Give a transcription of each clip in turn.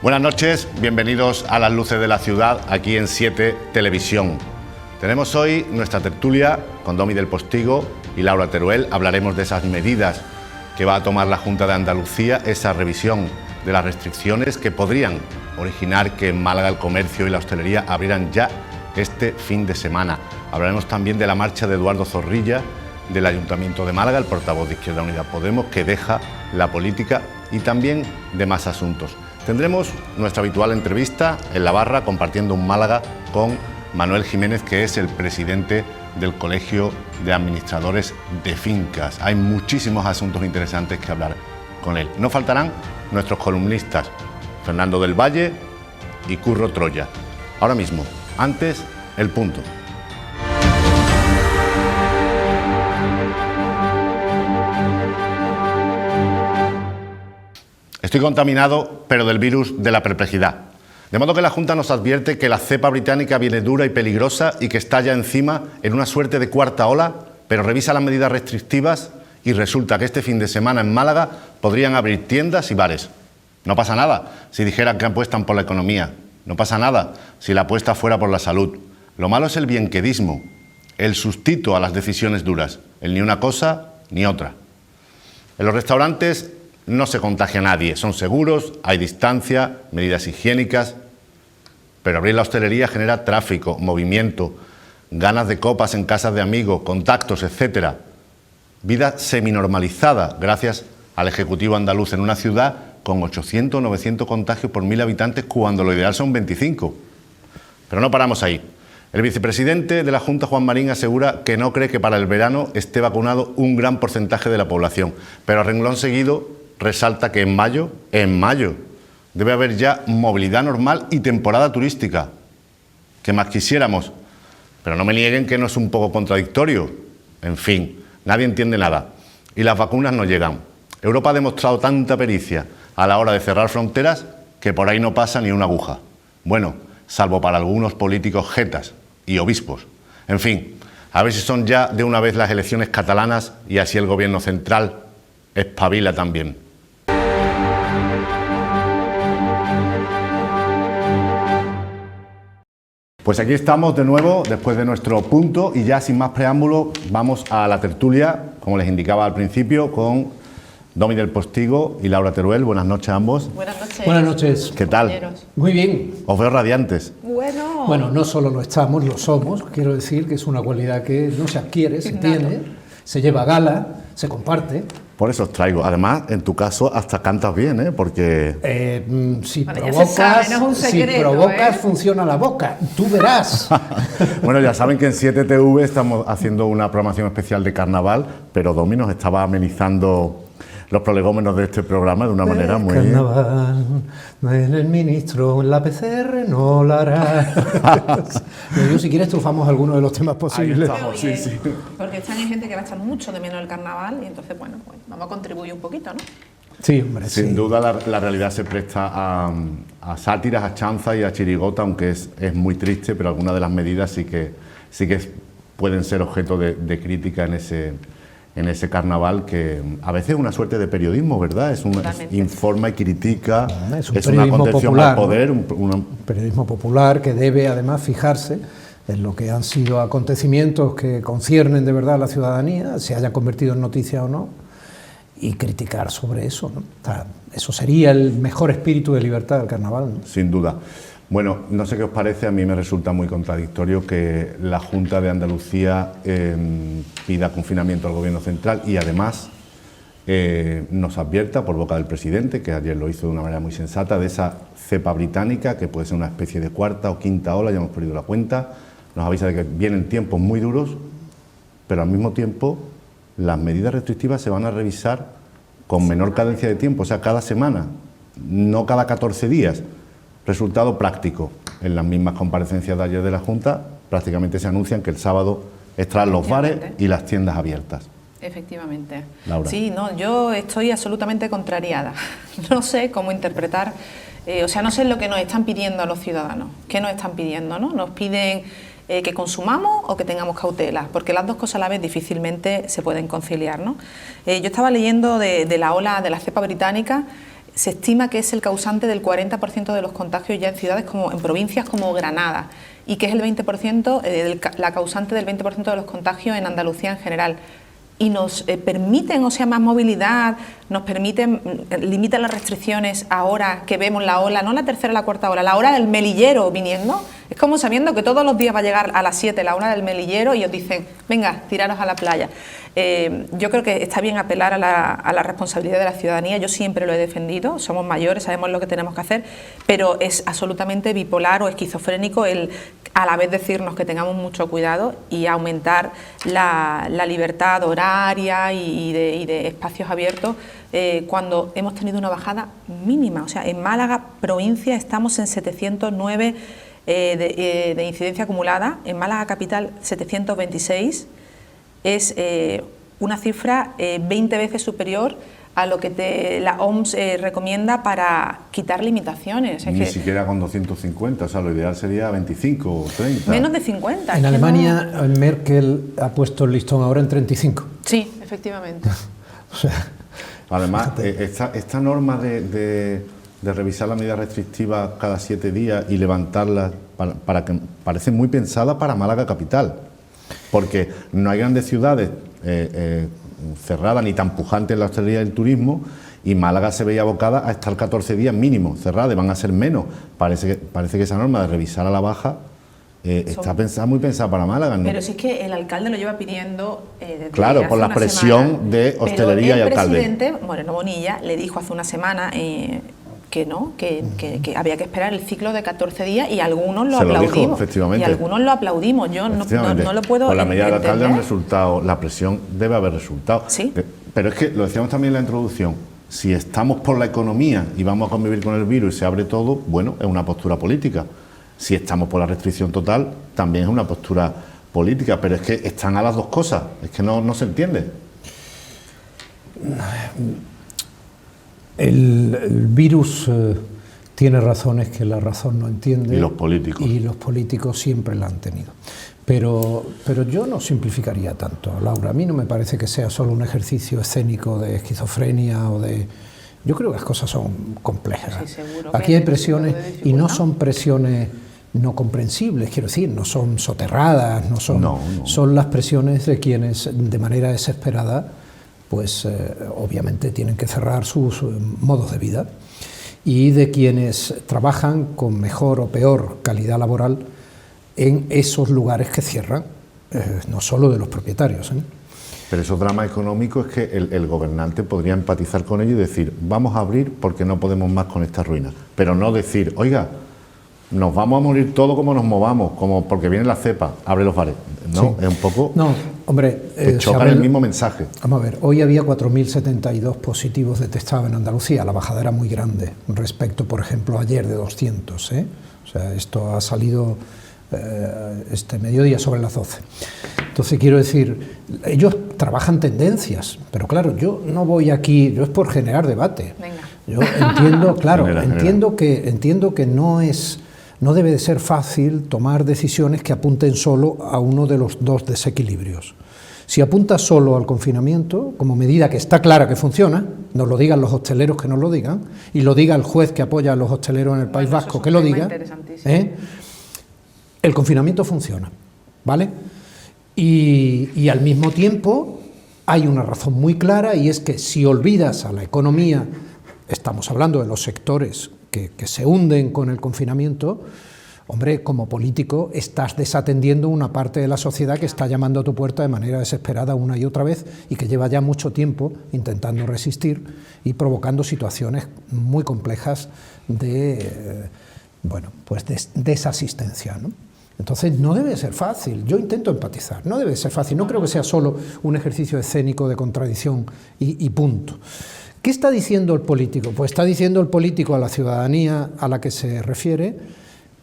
Buenas noches, bienvenidos a las luces de la ciudad, aquí en 7 Televisión. Tenemos hoy nuestra tertulia con Domi del Postigo y Laura Teruel. Hablaremos de esas medidas que va a tomar la Junta de Andalucía, esa revisión de las restricciones que podrían originar que en Málaga el comercio y la hostelería abrieran ya este fin de semana. Hablaremos también de la marcha de Eduardo Zorrilla del Ayuntamiento de Málaga, el portavoz de Izquierda Unida Podemos, que deja la política, y también de más asuntos. Tendremos nuestra habitual entrevista en la barra, compartiendo un Málaga con Manuel Jiménez, que es el presidente del Colegio de Administradores de Fincas. Hay muchísimos asuntos interesantes que hablar con él. No faltarán nuestros columnistas, Fernando del Valle y Curro Troya. Ahora mismo, antes, el punto. Estoy contaminado, pero del virus de la perplejidad. De modo que la Junta nos advierte que la cepa británica viene dura y peligrosa y que está ya encima en una suerte de cuarta ola, pero revisa las medidas restrictivas y resulta que este fin de semana en Málaga podrían abrir tiendas y bares. No pasa nada si dijeran que apuestan por la economía. No pasa nada si la apuesta fuera por la salud. Lo malo es el bienquedismo, el sustito a las decisiones duras, el ni una cosa ni otra. En los restaurantes no se contagia a nadie, son seguros, hay distancia, medidas higiénicas, pero abrir la hostelería genera tráfico, movimiento, ganas de copas en casas de amigos, contactos, etc. Vida seminormalizada gracias al Ejecutivo andaluz en una ciudad con 800 o 900 contagios por 1000 habitantes, cuando lo ideal son 25. Pero no paramos ahí. El vicepresidente de la Junta, Juan Marín, asegura que no cree que para el verano esté vacunado un gran porcentaje de la población, pero a renglón seguido resalta que en mayo debe haber ya movilidad normal y temporada turística. ¿Qué más quisiéramos? Pero no me nieguen que no es un poco contradictorio. En fin, nadie entiende nada. Y las vacunas no llegan. Europa ha demostrado tanta pericia a la hora de cerrar fronteras que por ahí no pasa ni una aguja. Bueno, salvo para algunos políticos jetas y obispos. En fin, a ver si son ya de una vez las elecciones catalanas y así el gobierno central espabila también. Pues aquí estamos de nuevo, después de nuestro punto, y ya sin más preámbulo vamos a la tertulia, como les indicaba al principio, con Domi del Postigo y Laura Teruel. Buenas noches a ambos. Buenas noches. Buenas noches. ¿Qué tal? Compañeros. Muy bien. Os veo radiantes. Bueno, no solo lo estamos, lo somos. Quiero decir que es una cualidad que no se adquiere, se tiene, se lleva a gala, se comparte. Por eso os traigo. Además, en tu caso, hasta cantas bien, ¿eh? Porque Si Bueno, provocas, ya se sabe, no es un secreto, funciona la boca. Tú verás. bueno, ya saben que en 7TV estamos haciendo una programación especial de carnaval, pero Domi nos estaba amenizando los prolegómenos de este programa de una manera muy... Carnaval, el ministro en la PCR no la hará. Yo, si quieres, trufamos algunos de los temas posibles. Ahí estamos, Oye, sí. Porque hay gente que va a echar mucho de menos el carnaval y entonces, bueno, pues vamos a contribuir un poquito, ¿no? Sí, hombre, Sin sí. duda la realidad se presta a sátiras, a chanza y a chirigota, aunque es muy triste, pero algunas de las medidas sí que pueden ser objeto de crítica en ese carnaval, que a veces es una suerte de periodismo, ¿verdad? Informa y critica, es una contención popular, al poder. ¿no? Periodismo popular que debe además fijarse en lo que han sido acontecimientos que conciernen de verdad a la ciudadanía, se hayan convertido en noticia o no, y criticar sobre eso, ¿no? O sea, eso sería el mejor espíritu de libertad del carnaval, ¿no? Sin duda. Bueno, no sé qué os parece, a mí me resulta muy contradictorio que la Junta de Andalucía pida confinamiento al Gobierno central y además nos advierta por boca del presidente, que ayer lo hizo de una manera muy sensata, de esa cepa británica que puede ser una especie de cuarta o quinta ola, ya hemos perdido la cuenta. Nos avisa de que vienen tiempos muy duros, pero al mismo tiempo las medidas restrictivas se van a revisar con menor cadencia de tiempo, o sea, cada semana, no cada 14 días. Resultado práctico, en las mismas comparecencias de ayer de la Junta, prácticamente se anuncian que el sábado estarán los bares y las tiendas abiertas. Efectivamente. Laura. Sí, no, yo estoy absolutamente contrariada. No sé cómo interpretar, no sé lo que nos están pidiendo a los ciudadanos. ¿Qué nos están pidiendo, no? Nos piden que consumamos o que tengamos cautela, porque las dos cosas a la vez difícilmente se pueden conciliar, ¿no? Yo estaba leyendo de la ola de la cepa británica. se estima que es el causante del 40% de los contagios ya en ciudades como en provincias como Granada, y que es el 20%, la causante del 20% de los contagios en Andalucía en general. Y nos permiten, o sea, más movilidad, nos permiten, limitan las restricciones ahora que vemos la ola, no la tercera o la cuarta ola, la hora del melillero viniendo. Es como sabiendo que todos los días va a llegar a las 7 la hora del melillero y os dicen, venga, tiraros a la playa. Yo creo que está bien apelar a la responsabilidad de la ciudadanía, yo siempre lo he defendido, somos mayores, sabemos lo que tenemos que hacer, pero es absolutamente bipolar o esquizofrénico el a la vez decirnos que tengamos mucho cuidado y aumentar la libertad horaria y de espacios abiertos cuando hemos tenido una bajada mínima. O sea, en Málaga, provincia, estamos en 709 de incidencia acumulada, en Málaga capital 726, es una cifra 20 veces superior a lo que la OMS recomienda para quitar limitaciones. Ni siquiera con 250, o sea, lo ideal sería 25 o 30. Menos de 50. En Alemania, Merkel ha puesto el listón ahora en 35. Sí, efectivamente. O sea, además, esta norma de revisar la medida restrictiva cada 7 días y levantarla para que parece muy pensada para Málaga capital, porque no hay grandes ciudades cerrada ni tan pujante en la hostelería y el turismo, y Málaga se veía abocada a estar 14 días mínimo cerrada, y van a ser menos. Parece que esa norma de revisar a la baja está muy pensada para Málaga, ¿no? Pero si es que el alcalde lo lleva pidiendo desde claro, hace por la una presión semana, de hostelería y alcalde. El presidente Moreno Bonilla le dijo hace una semana que no, que había que esperar el ciclo de 14 días, y algunos lo aplaudimos. Dijo, efectivamente. Y algunos lo aplaudimos. Yo no lo puedo Con la medida del entender. alcalde han resultado, la presión debe haber resultado. Sí. Pero es que, lo decíamos también en la introducción, si estamos por la economía y vamos a convivir con el virus y se abre todo, bueno, es una postura política. Si estamos por la restricción total, también es una postura política, pero es que están a las dos cosas, es que no se entiende. El virus tiene razones que la razón no entiende. Y los políticos. Y los políticos siempre la han tenido. Pero yo no simplificaría tanto, Laura. A mí no me parece que sea solo un ejercicio escénico de esquizofrenia o de... Yo creo que las cosas son complejas. Sí, seguro. Aquí hay presiones y no son presiones no comprensibles, quiero decir, no son soterradas, no son... No. Son las presiones de quienes de manera desesperada pues obviamente tienen que cerrar sus modos de vida, y de quienes trabajan con mejor o peor calidad laboral en esos lugares que cierran, no solo de los propietarios. Pero esos dramas económicos es que el gobernante podría empatizar con ello y decir, vamos a abrir porque no podemos más con esta ruina, pero no decir, oiga, nos vamos a morir todos como nos movamos, como porque viene la cepa, abre los bares. No, sí. Es un poco... No, hombre... Te chocan el mismo mensaje. Vamos a ver, hoy había 4.072 positivos detectados en Andalucía, la bajada era muy grande respecto, por ejemplo, ayer de 200, O sea, esto ha salido este mediodía sobre las 12. Entonces, quiero decir, ellos trabajan tendencias, pero claro, yo no voy aquí, yo es por generar debate. Venga. Yo entiendo, claro, entiendo que no debe de ser fácil tomar decisiones que apunten solo a uno de los dos desequilibrios. Si apunta solo al confinamiento, como medida que está clara que funciona, nos lo digan los hosteleros que nos lo digan, y lo diga el juez que apoya a los hosteleros en el País Vasco que lo diga, el confinamiento funciona, ¿vale? Y al mismo tiempo hay una razón muy clara, y es que si olvidas a la economía, estamos hablando de los sectores que se hunden con el confinamiento, hombre, como político estás desatendiendo una parte de la sociedad que está llamando a tu puerta de manera desesperada una y otra vez, y que lleva ya mucho tiempo intentando resistir y provocando situaciones muy complejas de desasistencia, ¿no? Entonces no debe ser fácil, yo intento empatizar, no debe ser fácil, no creo que sea solo un ejercicio escénico de contradicción y punto. ¿Qué está diciendo el político? Pues está diciendo el político a la ciudadanía a la que se refiere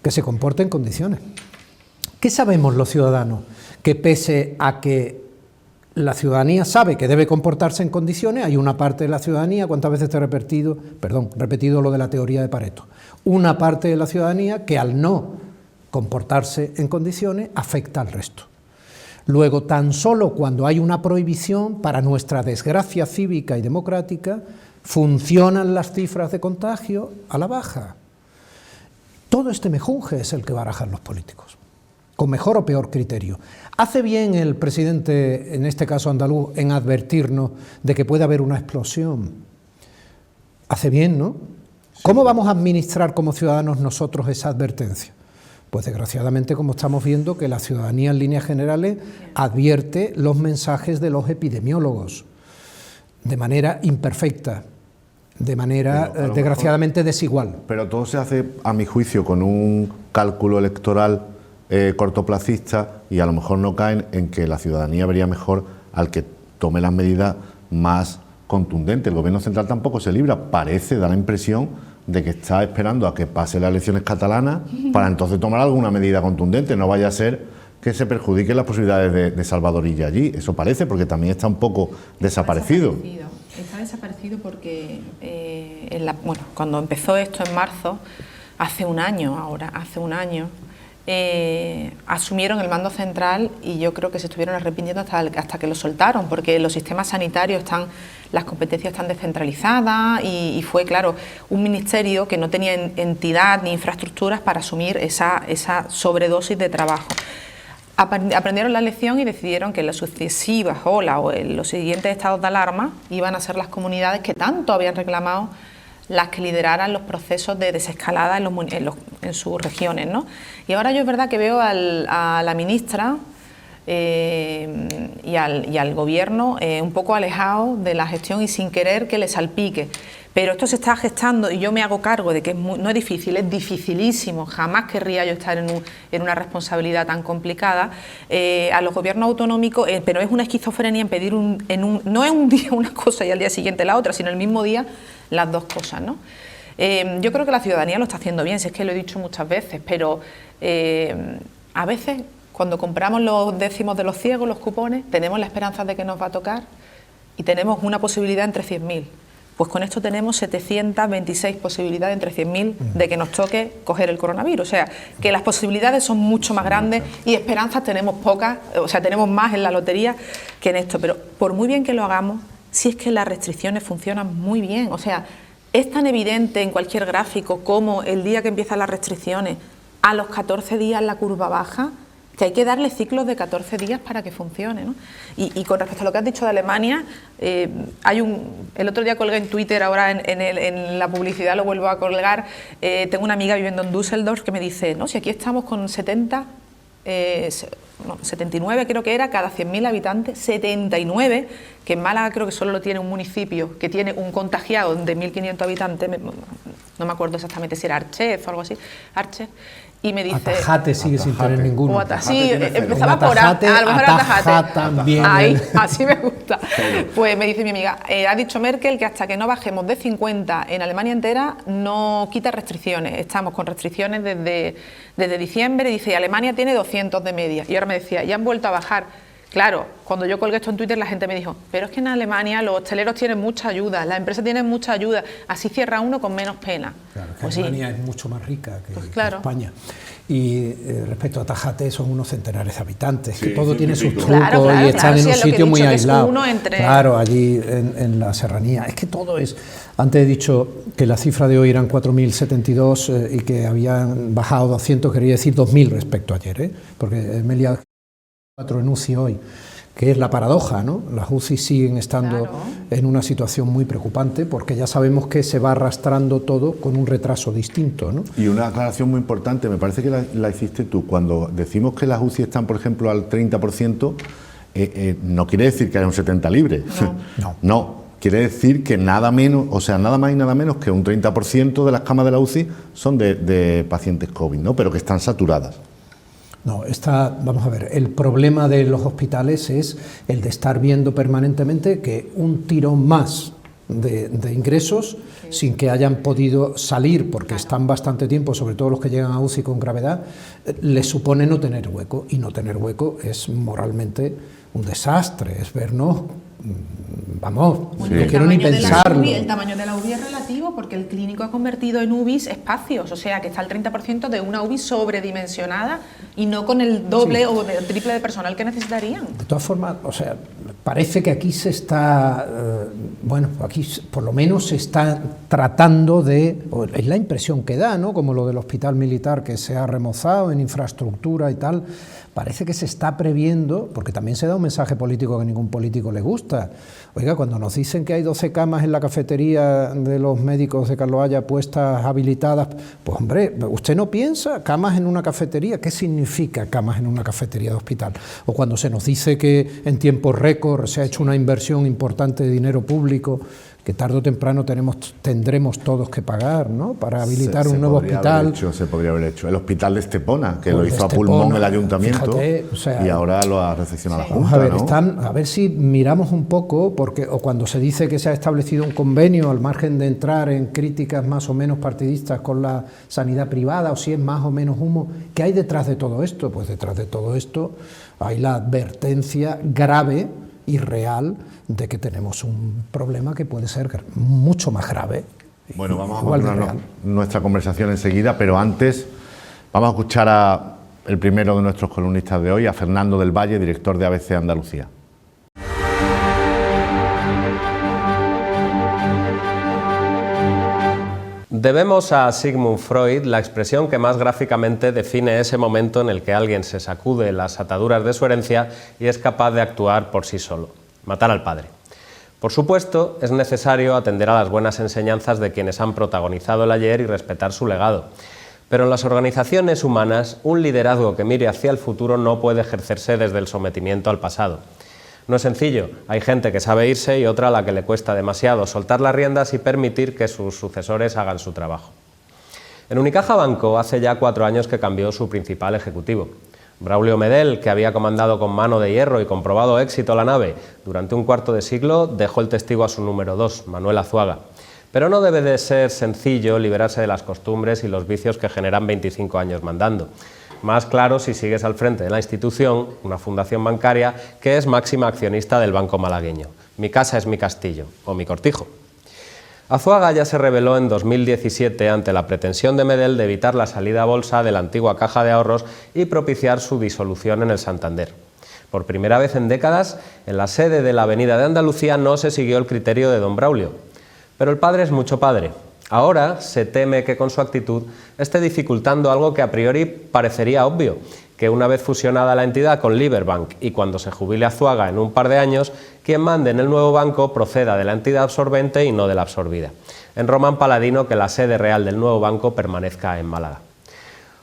que se comporte en condiciones. ¿Qué sabemos los ciudadanos? Que pese a que la ciudadanía sabe que debe comportarse en condiciones, hay una parte de la ciudadanía, ¿cuántas veces te he repetido lo de la teoría de Pareto? Una parte de la ciudadanía que al no comportarse en condiciones afecta al resto. Luego, tan solo cuando hay una prohibición, para nuestra desgracia cívica y democrática, funcionan las cifras de contagio a la baja. Todo este mejunje es el que barajan los políticos, con mejor o peor criterio. ¿Hace bien el presidente, en este caso andaluz, en advertirnos de que puede haber una explosión? Hace bien, ¿no? ¿Cómo vamos a administrar como ciudadanos nosotros esa advertencia? Pues desgraciadamente, como estamos viendo, que la ciudadanía en líneas generales advierte los mensajes de los epidemiólogos de manera imperfecta, de manera desgraciadamente desigual. Pero todo se hace, a mi juicio, con un cálculo electoral cortoplacista, y a lo mejor no caen en que la ciudadanía vería mejor al que tome las medidas más contundentes. El Gobierno central tampoco se libra, parece, da la impresión de que está esperando a que pasen las elecciones catalanas para entonces tomar alguna medida contundente. No vaya a ser que se perjudiquen las posibilidades de Salvadorilla allí. Eso parece, porque también está un poco desaparecido. Está desaparecido porque bueno, cuando empezó esto en marzo, hace un año, asumieron el mando central, y yo creo que se estuvieron arrepintiendo hasta que lo soltaron, porque los sistemas sanitarios las competencias están descentralizadas, y fue, claro, un ministerio que no tenía entidad ni infraestructuras para asumir esa sobredosis de trabajo. Aprendieron la lección y decidieron que en las sucesivas olas o en los siguientes estados de alarma iban a ser las comunidades que tanto habían reclamado las que lideraran los procesos de desescalada en sus regiones, ¿no? Y ahora yo es verdad que veo a la ministra y al gobierno un poco alejados de la gestión y sin querer que les salpique. Pero esto se está gestando y yo me hago cargo de que no es difícil, es dificilísimo. Jamás querría yo estar en una responsabilidad tan complicada. A los gobiernos autonómicos, pero es una esquizofrenia en pedir no es un día una cosa y al día siguiente la otra, sino el mismo día las dos cosas, ¿no? Yo creo que la ciudadanía lo está haciendo bien, si es que lo he dicho muchas veces, pero a veces cuando compramos los décimos de los ciegos, los cupones, tenemos la esperanza de que nos va a tocar y tenemos una posibilidad entre 100.000. Pues con esto tenemos 726 posibilidades entre 100.000 de que nos toque coger el coronavirus. O sea, que las posibilidades son mucho más grandes y esperanzas tenemos pocas, o sea, tenemos más en la lotería que en esto. Pero por muy bien que lo hagamos, si es que las restricciones funcionan muy bien. O sea, es tan evidente en cualquier gráfico como el día que empiezan las restricciones, a los 14 días la curva baja, que hay que darle ciclos de 14 días para que funcione, ¿no? Y con respecto a lo que has dicho de Alemania, el otro día colgué en Twitter, ahora en la publicidad lo vuelvo a colgar, tengo una amiga viviendo en Düsseldorf que me dice, no, si aquí estamos con 79 creo que era, cada 100.000 habitantes, 79, que en Málaga creo que solo lo tiene un municipio, que tiene un contagiado de 1.500 habitantes, no me acuerdo exactamente si era Archez o algo así, Archez. Y me dice... Atajate sigue sin tener ninguno. Sí, empezaba por A, a lo mejor Atajate. También. Ahí, así me gusta. Pues me dice mi amiga, ha dicho Merkel que hasta que no bajemos de 50 en Alemania entera no quita restricciones. Estamos con restricciones desde diciembre, y dice, y Alemania tiene 200 de media. Y ahora me decía, ya han vuelto a bajar. Claro, cuando yo colgué esto en Twitter la gente me dijo, pero es que en Alemania los hosteleros tienen mucha ayuda, las empresas tienen mucha ayuda, así cierra uno con menos pena. Claro, que pues Alemania es mucho más rica que España. Y respecto a Tajate, son unos centenares de habitantes, que todo tiene sus trucos y están en un sitio muy aislado. Claro, allí en la serranía. Es que todo es... Antes he dicho que la cifra de hoy eran 4.072 y que habían bajado 200, quería decir 2.000 respecto a ayer, porque me he liado 4 en UCI hoy, que es la paradoja, ¿no? Las UCI siguen estando en una situación muy preocupante, porque ya sabemos que se va arrastrando todo con un retraso distinto, ¿no? Y una aclaración muy importante, me parece que la hiciste tú, cuando decimos que las UCI están, por ejemplo, al 30%, no quiere decir que haya un 70 libre. No, quiere decir que nada menos, o sea, nada más y nada menos que un 30% de las camas de la UCI son de pacientes COVID, ¿no? Pero que están saturadas. No, vamos a ver, el problema de los hospitales es el de estar viendo permanentemente que un tirón más de ingresos sin que hayan podido salir, porque están bastante tiempo, sobre todo los que llegan a UCI con gravedad, les supone no tener hueco, y no tener hueco es moralmente un desastre, es vernos... Vamos, no quiero ni pensarlo. El tamaño de la UBI es relativo porque el clínico ha convertido en UBIs espacios, o sea que está el 30% de una UBI sobredimensionada y no con el doble o el triple de personal que necesitarían. De todas formas, o sea, parece que aquí se está, bueno, aquí por lo menos se está tratando de, es la impresión que da, ¿no? Como lo del hospital militar que se ha remozado en infraestructura y tal, parece que se está previendo, porque también se da un mensaje político que a ningún político le gusta. Oiga, cuando nos dicen que hay 12 camas en la cafetería de los médicos de Carlos Haya puestas, habilitadas, pues hombre, usted no piensa, camas en una cafetería, ¿qué significa camas en una cafetería de hospital? O cuando se nos dice que en tiempo récord se ha hecho una inversión importante de dinero público, que tarde o temprano tendremos todos que pagar, ¿no? Para habilitar un nuevo hospital. Se podría haber hecho. El hospital de Estepona, que lo hizo a pulmón el ayuntamiento, fíjate, o sea, y ahora lo ha recepcionado la Junta. Vamos a ver, ¿no? A ver si miramos un poco, porque o cuando se dice que se ha establecido un convenio al margen de entrar en críticas más o menos partidistas con la sanidad privada, o si es más o menos humo, ¿qué hay detrás de todo esto? Pues detrás de todo esto hay la advertencia grave y real de que tenemos un problema que puede ser mucho más grave. Bueno, vamos a continuar nuestra conversación enseguida, pero antes vamos a escuchar a el primero de nuestros columnistas de hoy, a Fernando del Valle, director de ABC Andalucía. Debemos a Sigmund Freud la expresión que más gráficamente define ese momento en el que alguien se sacude las ataduras de su herencia y es capaz de actuar por sí solo: matar al padre. Por supuesto, es necesario atender a las buenas enseñanzas de quienes han protagonizado el ayer y respetar su legado. Pero en las organizaciones humanas, un liderazgo que mire hacia el futuro no puede ejercerse desde el sometimiento al pasado. No es sencillo, hay gente que sabe irse y otra a la que le cuesta demasiado soltar las riendas y permitir que sus sucesores hagan su trabajo. En Unicaja Banco hace ya 4 años que cambió su principal ejecutivo. Braulio Medel, que había comandado con mano de hierro y comprobado éxito la nave durante un cuarto de siglo, dejó el testigo a su número 2, Manuel Azuaga. Pero no debe de ser sencillo liberarse de las costumbres y los vicios que generan 25 años mandando. Más claro si sigues al frente de la institución, una fundación bancaria que es máxima accionista del Banco Malagueño. Mi casa es mi castillo, o mi cortijo. Azuaga ya se reveló en 2017 ante la pretensión de Medel de evitar la salida a bolsa de la antigua Caja de Ahorros y propiciar su disolución en el Santander. Por primera vez en décadas, en la sede de la Avenida de Andalucía no se siguió el criterio de don Braulio. Pero el padre es mucho padre. Ahora se teme que con su actitud esté dificultando algo que a priori parecería obvio, que una vez fusionada la entidad con Liberbank y cuando se jubile Azuaga en un par de años, quien mande en el nuevo banco proceda de la entidad absorbente y no de la absorbida. En Román Paladino que la sede real del nuevo banco permanezca en Málaga.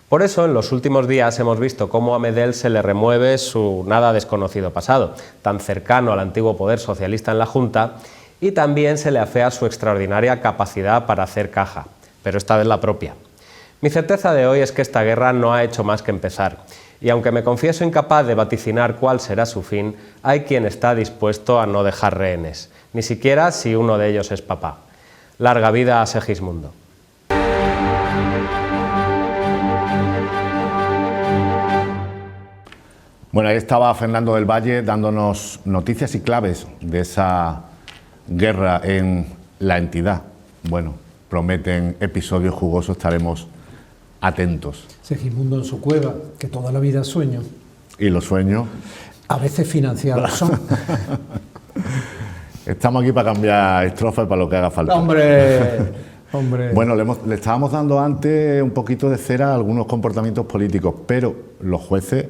Por eso, en los últimos días hemos visto cómo a Medel se le remueve su nada desconocido pasado, tan cercano al antiguo poder socialista en la Junta, y también se le afea su extraordinaria capacidad para hacer caja, pero esta vez la propia. Mi certeza de hoy es que esta guerra no ha hecho más que empezar, y aunque me confieso incapaz de vaticinar cuál será su fin, hay quien está dispuesto a no dejar rehenes, ni siquiera si uno de ellos es papá. Larga vida a Segismundo. Bueno, ahí estaba Fernando del Valle dándonos noticias y claves de esa guerra en la entidad. Bueno, prometen episodios jugosos, estaremos atentos. Segismundo en su cueva, que toda la vida sueño. ¿Y los sueños? A veces financiados son. Estamos aquí para cambiar estrofas para lo que haga falta. ¡Hombre! ¡Hombre! Bueno, le estábamos dando antes un poquito de cera a algunos comportamientos políticos, pero los jueces,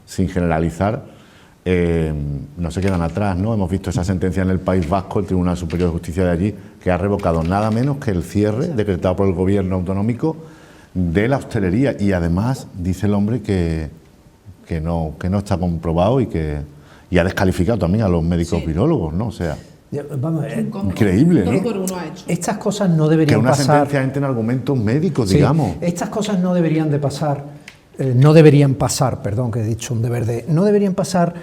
sin generalizar, no se quedan atrás, ¿no? Hemos visto esa sentencia en el País Vasco, el Tribunal Superior de Justicia de allí, que ha revocado nada menos que el cierre decretado por el gobierno autonómico de la hostelería, y además dice el hombre que no está comprobado y ha descalificado también a los médicos virólogos, ¿no? O sea, vamos, increíble, ¿no? Estas cosas no deberían pasar. Que una sentencia entre en argumentos médicos, sí, digamos. Estas cosas no deberían de pasar. No deberían pasar, perdón que he dicho un deber de... No deberían pasar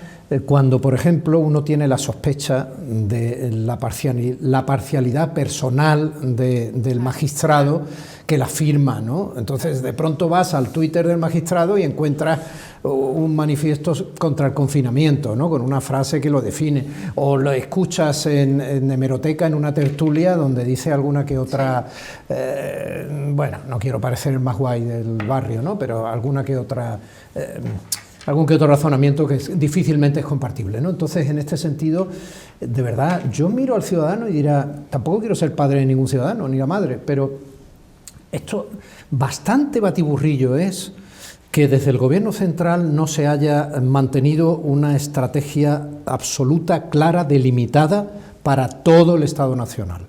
cuando, por ejemplo, uno tiene la sospecha de la parcialidad personal del magistrado que la firma, ¿no? Entonces, de pronto vas al Twitter del magistrado y encuentras un manifiesto contra el confinamiento, ¿no? Con una frase que lo define, o lo escuchas en hemeroteca, en una tertulia, donde dice alguna que otra, bueno, no quiero parecer el más guay del barrio, ¿no? Pero alguna que otra algún que otro razonamiento que difícilmente es compartible, ¿no? Entonces, en este sentido, de verdad, yo miro al ciudadano y dirá, tampoco quiero ser padre de ningún ciudadano, ni la madre, pero esto bastante batiburrillo es que desde el Gobierno central no se haya mantenido una estrategia absoluta, clara, delimitada para todo el Estado Nacional.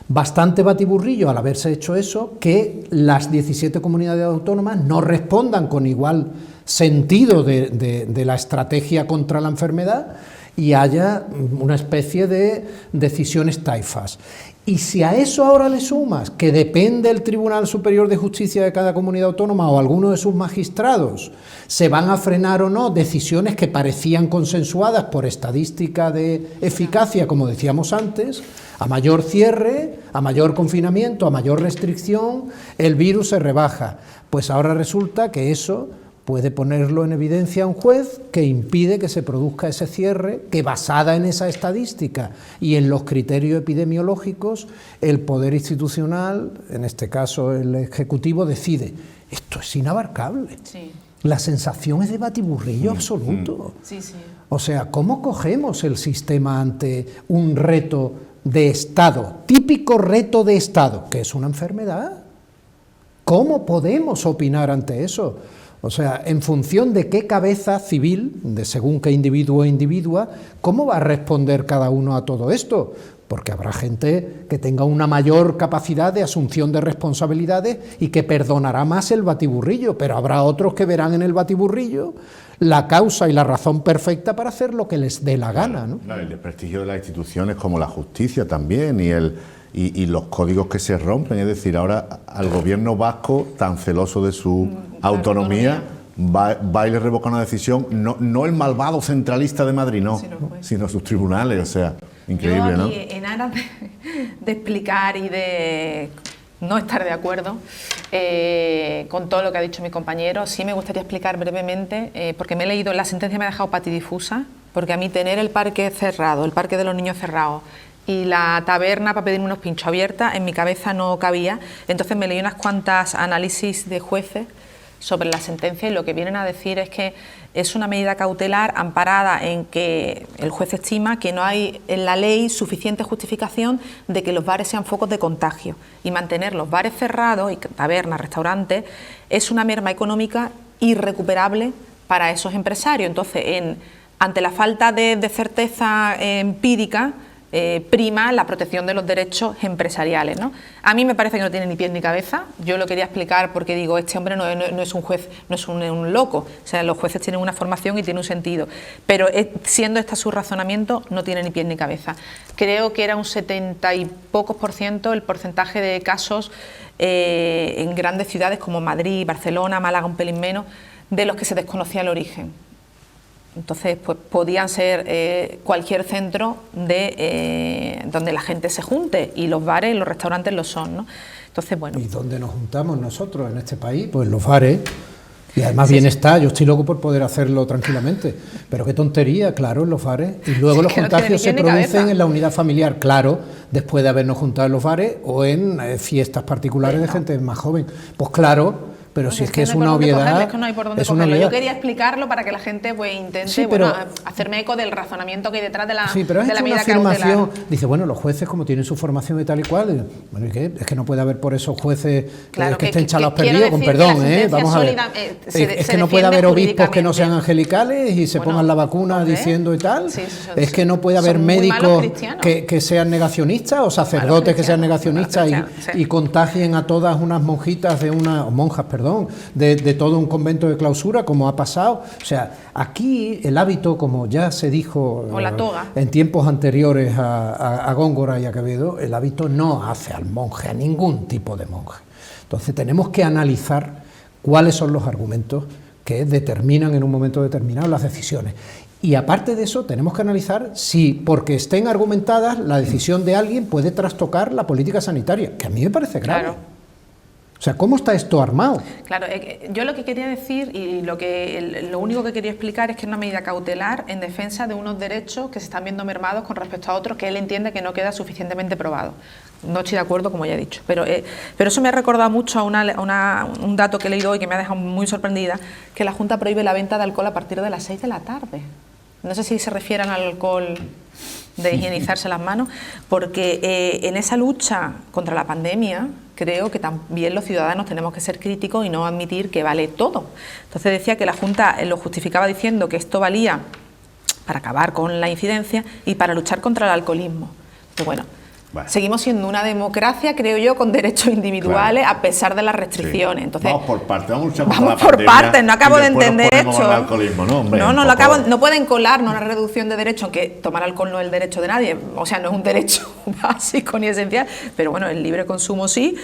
Bastante batiburrillo al haberse hecho eso, que las 17 comunidades autónomas no respondan con igual sentido de la estrategia contra la enfermedad y haya una especie de decisiones taifas. Y si a eso ahora le sumas que depende el Tribunal Superior de Justicia de cada comunidad autónoma o alguno de sus magistrados, se van a frenar o no decisiones que parecían consensuadas por estadística de eficacia, como decíamos antes, a mayor cierre, a mayor confinamiento, a mayor restricción, el virus se rebaja. Pues ahora resulta que eso puede ponerlo en evidencia a un juez que impide que se produzca ese cierre, que basada en esa estadística y en los criterios epidemiológicos, el poder institucional, en este caso el Ejecutivo, decide. Esto es inabarcable. Sí. La sensación es de batiburrillo absoluto. Sí, sí. O sea, ¿cómo cogemos el sistema ante un reto de Estado, típico reto de Estado, que es una enfermedad? ¿Cómo podemos opinar ante eso? O sea, en función de qué cabeza civil, de según qué individuo o individua, ¿cómo va a responder cada uno a todo esto? Porque habrá gente que tenga una mayor capacidad de asunción de responsabilidades y que perdonará más el batiburrillo, pero habrá otros que verán en el batiburrillo la causa y la razón perfecta para hacer lo que les dé la gana, ¿no? Claro, el desprestigio de las instituciones como la justicia también y los códigos que se rompen, es decir, ahora al gobierno vasco, tan celoso de su autonomía, va y le revoca una decisión, no el malvado centralista de Madrid, no, sino sus tribunales, o sea, increíble, yo aquí, ¿no? En aras de explicar y de no estar de acuerdo con todo lo que ha dicho mi compañero, sí me gustaría explicar brevemente, porque me he leído, la sentencia me ha dejado patidifusa, porque a mí tener el parque cerrado, el parque de los niños cerrado, y la taberna para pedirme unos pinchos abierta, en mi cabeza no cabía. Entonces me leí unas cuantas análisis de jueces sobre la sentencia y lo que vienen a decir es que es una medida cautelar amparada en que el juez estima que no hay en la ley suficiente justificación de que los bares sean focos de contagio, y mantener los bares cerrados y tabernas, restaurantes, es una merma económica irrecuperable para esos empresarios. Entonces, ante la falta de certeza empírica, prima la protección de los derechos empresariales, ¿no? A mí me parece que no tiene ni pies ni cabeza. Yo lo quería explicar porque digo, este hombre no es un juez, no es un loco. O sea, los jueces tienen una formación y tiene un sentido. Pero siendo este su razonamiento, no tiene ni pies ni cabeza. Creo que era un 70 y pocos % el porcentaje de casos en grandes ciudades como Madrid, Barcelona, Málaga, un pelín menos, de los que se desconocía el origen. Entonces, pues podían ser cualquier centro donde la gente se junte, y los bares y los restaurantes lo son, ¿no? Entonces, bueno. ¿Y dónde nos juntamos nosotros en este país? Pues los bares. Y además bien está, yo estoy loco por poder hacerlo tranquilamente, pero qué tontería, claro, en los bares. Y luego los contagios se producen en la unidad familiar, claro, después de habernos juntado en los bares o en fiestas particulares de gente más joven. Pues claro. Pero si es que es una obviedad, es que no hay por dónde cogerlo. Yo quería explicarlo para que la gente pues intente hacerme eco del razonamiento que hay detrás de la medida cautelar. Sí, pero es una afirmación. Dice, bueno, los jueces como tienen su formación y tal y cual, bueno, ¿y qué? Es que no puede haber por esos jueces que estén chalados perdidos, con perdón, vamos a ver. Es que no puede haber obispos que no sean angelicales y se pongan la vacuna diciendo y tal. Es que no puede haber médicos que sean negacionistas o sacerdotes que sean negacionistas y contagien a todas unas monjitas monjas, de todo un convento de clausura, como ha pasado. O sea, aquí el hábito, como ya se dijo en tiempos anteriores a Góngora y a Quevedo, el hábito no hace al monje, a ningún tipo de monje. Entonces tenemos que analizar cuáles son los argumentos que determinan en un momento determinado las decisiones. Y aparte de eso, tenemos que analizar si, porque estén argumentadas, la decisión de alguien puede trastocar la política sanitaria, que a mí me parece grave. Claro. O sea, ¿cómo está esto armado? Claro, yo lo que quería decir y lo único que quería explicar es que es una medida cautelar en defensa de unos derechos que se están viendo mermados con respecto a otros que él entiende que no queda suficientemente probado. No estoy de acuerdo, como ya he dicho, pero eso me ha recordado mucho a un dato que he leído hoy que me ha dejado muy sorprendida, que la Junta prohíbe la venta de alcohol a partir de las 6 de la tarde. No sé si se refieren al alcohol de higienizarse las manos, porque en esa lucha contra la pandemia creo que también los ciudadanos tenemos que ser críticos y no admitir que vale todo. Entonces decía que la Junta lo justificaba diciendo que esto valía para acabar con la incidencia y para luchar contra el alcoholismo. Pero bueno, seguimos siendo una democracia, creo yo, con derechos individuales, a pesar de las restricciones. Sí. Entonces, vamos por partes, vamos a luchar contra vamos la por pandemia partes, no acabo de entender esto. Alcoholismo, ¿no? Hombre, No pueden colarnos una reducción de derechos, aunque tomar alcohol no es el derecho de nadie, o sea, no es un derecho básico ni esencial, pero bueno, el libre consumo sí.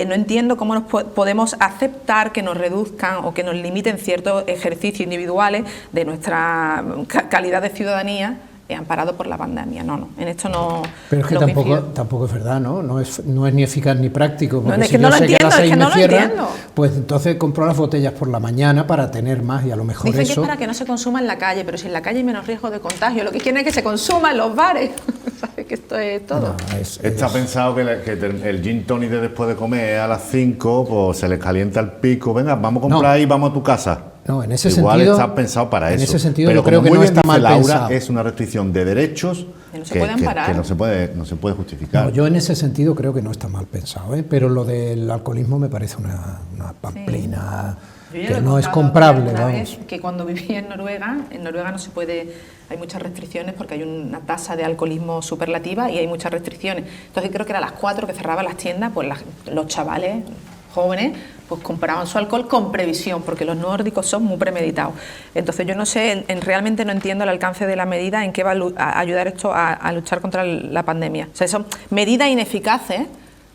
No entiendo cómo nos podemos aceptar que nos reduzcan o que nos limiten ciertos ejercicios individuales de nuestra calidad de ciudadanía, amparado por la pandemia. No, en esto no. Pero es que tampoco es verdad, ¿no? No es ni eficaz ni práctico. Porque es que no lo entiendo, es que no lo entiendo. Pues entonces compro las botellas por la mañana para tener más y a lo mejor dicen eso. Que es para que no se consuma en la calle, pero si en la calle hay menos riesgo de contagio, lo que quieren es que se consuma en los bares. ¿Sabes que esto es todo? No, Está pensado que el gin tonic de después de comer a las 5, pues se les calienta el pico. Venga, vamos a comprar y vamos a tu casa. No, en ese Igual sentido, está pensado para eso. En ese sentido, pero yo creo que no está mal pensado. Es una restricción de derechos que no se puede amparar. Que no se puede justificar. No, yo en ese sentido creo que no está mal pensado, pero lo del alcoholismo me parece una pamplina que no es comprable. Vez que cuando viví en Noruega no se puede, hay muchas restricciones porque hay una tasa de alcoholismo superlativa y hay muchas restricciones. Entonces creo que era a las 4 que cerraban las tiendas, pues los chavales jóvenes pues compraban su alcohol con previsión, porque los nórdicos son muy premeditados. Entonces yo no sé, realmente no entiendo el alcance de la medida, en qué va a ayudar esto a luchar contra la pandemia. O sea, son medidas ineficaces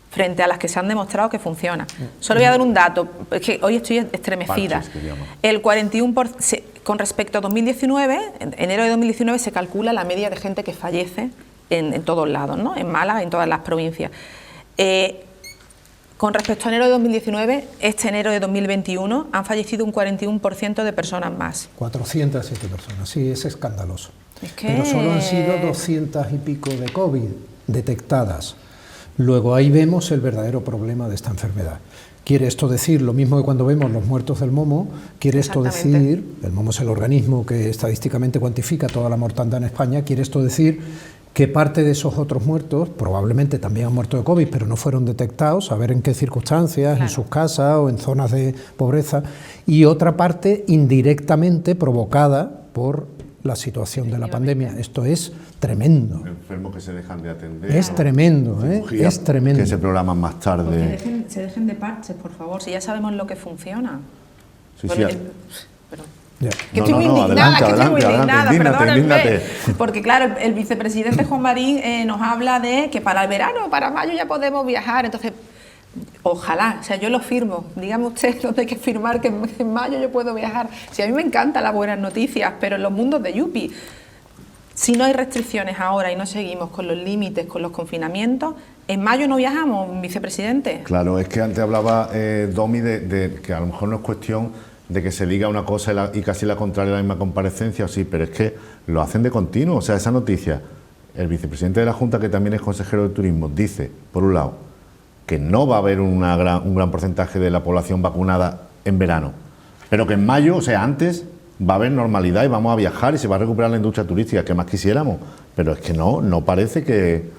frente a las que se han demostrado que funcionan. Solo voy a dar un dato, es que hoy estoy estremecida. El 41%, con respecto a 2019, en enero de 2019 se calcula la media de gente que fallece en todos lados, ¿no? En Málaga, en todas las provincias. Con respecto a enero de 2019, este enero de 2021 han fallecido un 41% de personas más. 407 personas, sí, es escandaloso. Pero solo han sido 200 y pico de COVID detectadas. Luego ahí vemos el verdadero problema de esta enfermedad. Quiere esto decir, lo mismo que cuando vemos los muertos del momo, quiere esto decir, el momo es el organismo que estadísticamente cuantifica toda la mortandad en España, quiere esto decir que parte de esos otros muertos probablemente también han muerto de COVID, pero no fueron detectados, a ver en qué circunstancias, en sus casas o en zonas de pobreza, y otra parte indirectamente provocada por la situación de la pandemia. Esto es tremendo. Enfermos que se dejan de atender. Es tremendo, es tremendo. Que se programan más tarde. Se dejen de parches, por favor, si ya sabemos lo que funciona. Sí, bueno, sí. Que estoy muy indignada, perdónenme, porque claro, el vicepresidente Juan Marín nos habla de que para el verano, para mayo ya podemos viajar, entonces ojalá, o sea, yo lo firmo, dígame usted dónde hay que firmar que en mayo yo puedo viajar. Si a mí me encantan las buenas noticias, pero en los mundos de Yupi, si no hay restricciones ahora y no seguimos con los límites, con los confinamientos, en mayo no viajamos, vicepresidente. Claro, es que antes hablaba Domi de que a lo mejor no es cuestión de que se diga una cosa y casi la contraria a la misma comparecencia, sí, pero es que lo hacen de continuo. O sea, esa noticia, el vicepresidente de la Junta, que también es consejero de Turismo, dice, por un lado, que no va a haber un gran porcentaje de la población vacunada en verano, pero que en mayo, o sea, antes, va a haber normalidad y vamos a viajar y se va a recuperar la industria turística, que más quisiéramos. Pero es que no parece que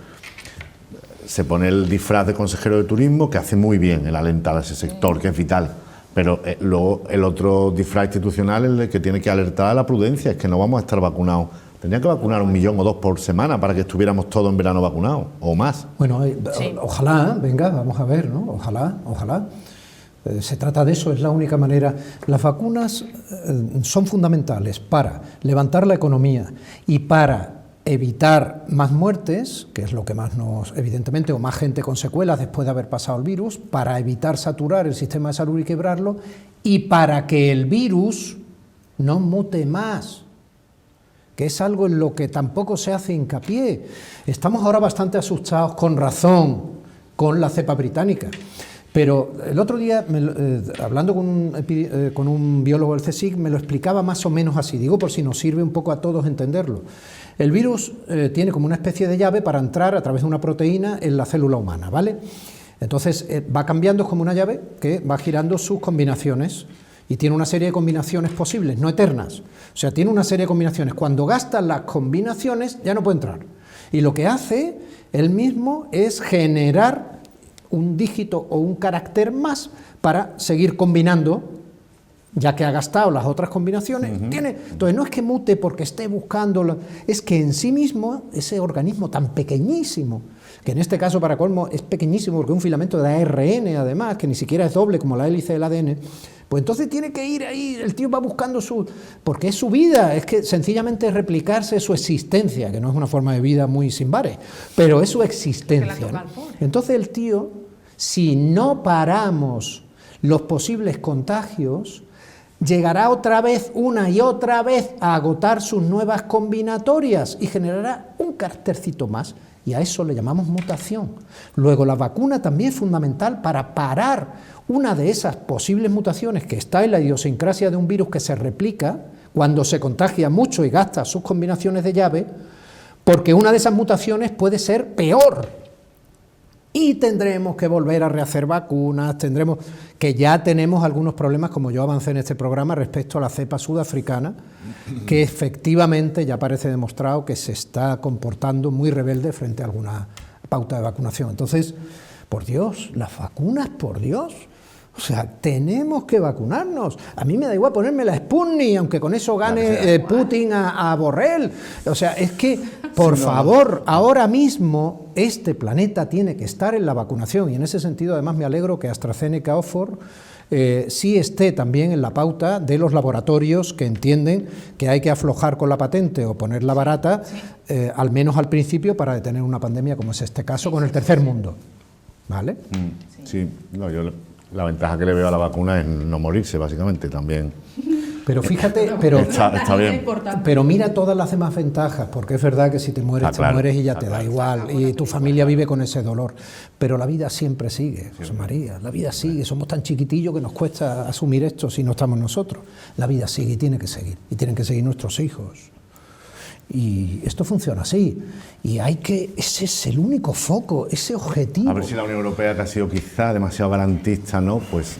se pone el disfraz de consejero de Turismo, que hace muy bien el alentar a ese sector, que es vital. Pero luego el otro disfraz institucional es el que tiene que alertar a la prudencia, es que no vamos a estar vacunados. Tendría que vacunar 1 millón o 2 por semana para que estuviéramos todos en verano vacunados, o más. Bueno, ojalá, venga, vamos a ver, ¿no? Ojalá. Se trata de eso, es la única manera. Las vacunas son fundamentales para levantar la economía y para evitar más muertes, que es lo que más nos, evidentemente, o más gente con secuelas después de haber pasado el virus, para evitar saturar el sistema de salud y quebrarlo, y para que el virus no mute más, que es algo en lo que tampoco se hace hincapié. Estamos ahora bastante asustados, con razón, con la cepa británica, Pero el otro día, hablando con un biólogo del CSIC, me lo explicaba más o menos así, digo por si nos sirve un poco a todos entenderlo. El virus tiene como una especie de llave para entrar a través de una proteína en la célula humana, ¿vale? Entonces va cambiando, es como una llave que va girando sus combinaciones y tiene una serie de combinaciones posibles, no eternas. O sea, tiene una serie de combinaciones. Cuando gasta las combinaciones ya no puede entrar. Y lo que hace él mismo es generar un dígito o un carácter más para seguir combinando, ya que ha gastado las otras combinaciones. Entonces no es que mute porque esté buscando, es que en sí mismo, ese organismo tan pequeñísimo, que en este caso para colmo es pequeñísimo porque es un filamento de ARN además, que ni siquiera es doble como la hélice del ADN, pues entonces tiene que ir ahí, el tío va buscando porque es su vida, es que sencillamente es replicarse su existencia, que no es una forma de vida muy sin bares, pero es su existencia, ¿no? Entonces el tío, si no paramos los posibles contagios, llegará otra vez, una y otra vez, a agotar sus nuevas combinatorias y generará un caractercito más, y a eso le llamamos mutación. Luego la vacuna también es fundamental para parar una de esas posibles mutaciones que está en la idiosincrasia de un virus que se replica cuando se contagia mucho y gasta sus combinaciones de llave, porque una de esas mutaciones puede ser peor. Y tendremos que volver a rehacer vacunas, que ya tenemos algunos problemas, como yo avancé en este programa, respecto a la cepa sudafricana, que efectivamente ya parece demostrado que se está comportando muy rebelde frente a alguna pauta de vacunación. Entonces, por Dios, las vacunas, por Dios, o sea, tenemos que vacunarnos. A mí me da igual ponerme la Sputnik, aunque con eso gane Putin a Borrell. O sea, es que, por favor, ahora mismo este planeta tiene que estar en la vacunación, y en ese sentido además me alegro que AstraZeneca Oxford sí esté también en la pauta de los laboratorios que entienden que hay que aflojar con la patente o ponerla barata, al menos al principio, para detener una pandemia como es este caso con el tercer mundo. ¿Vale? Sí, no, la ventaja que le veo a la vacuna es no morirse, básicamente, también. Pero fíjate, pero está bien. Pero mira todas las demás ventajas, porque es verdad que si te mueres, te mueres y ya te da igual, y tu familia vive con ese dolor. Pero la vida siempre sigue, José María, la vida sigue. Somos tan chiquitillos que nos cuesta asumir esto si no estamos nosotros. La vida sigue y tiene que seguir, y tienen que seguir nuestros hijos. Y esto funciona así, y ese es el único foco, ese objetivo. A ver si la Unión Europea, que ha sido quizá demasiado garantista, ¿no?, pues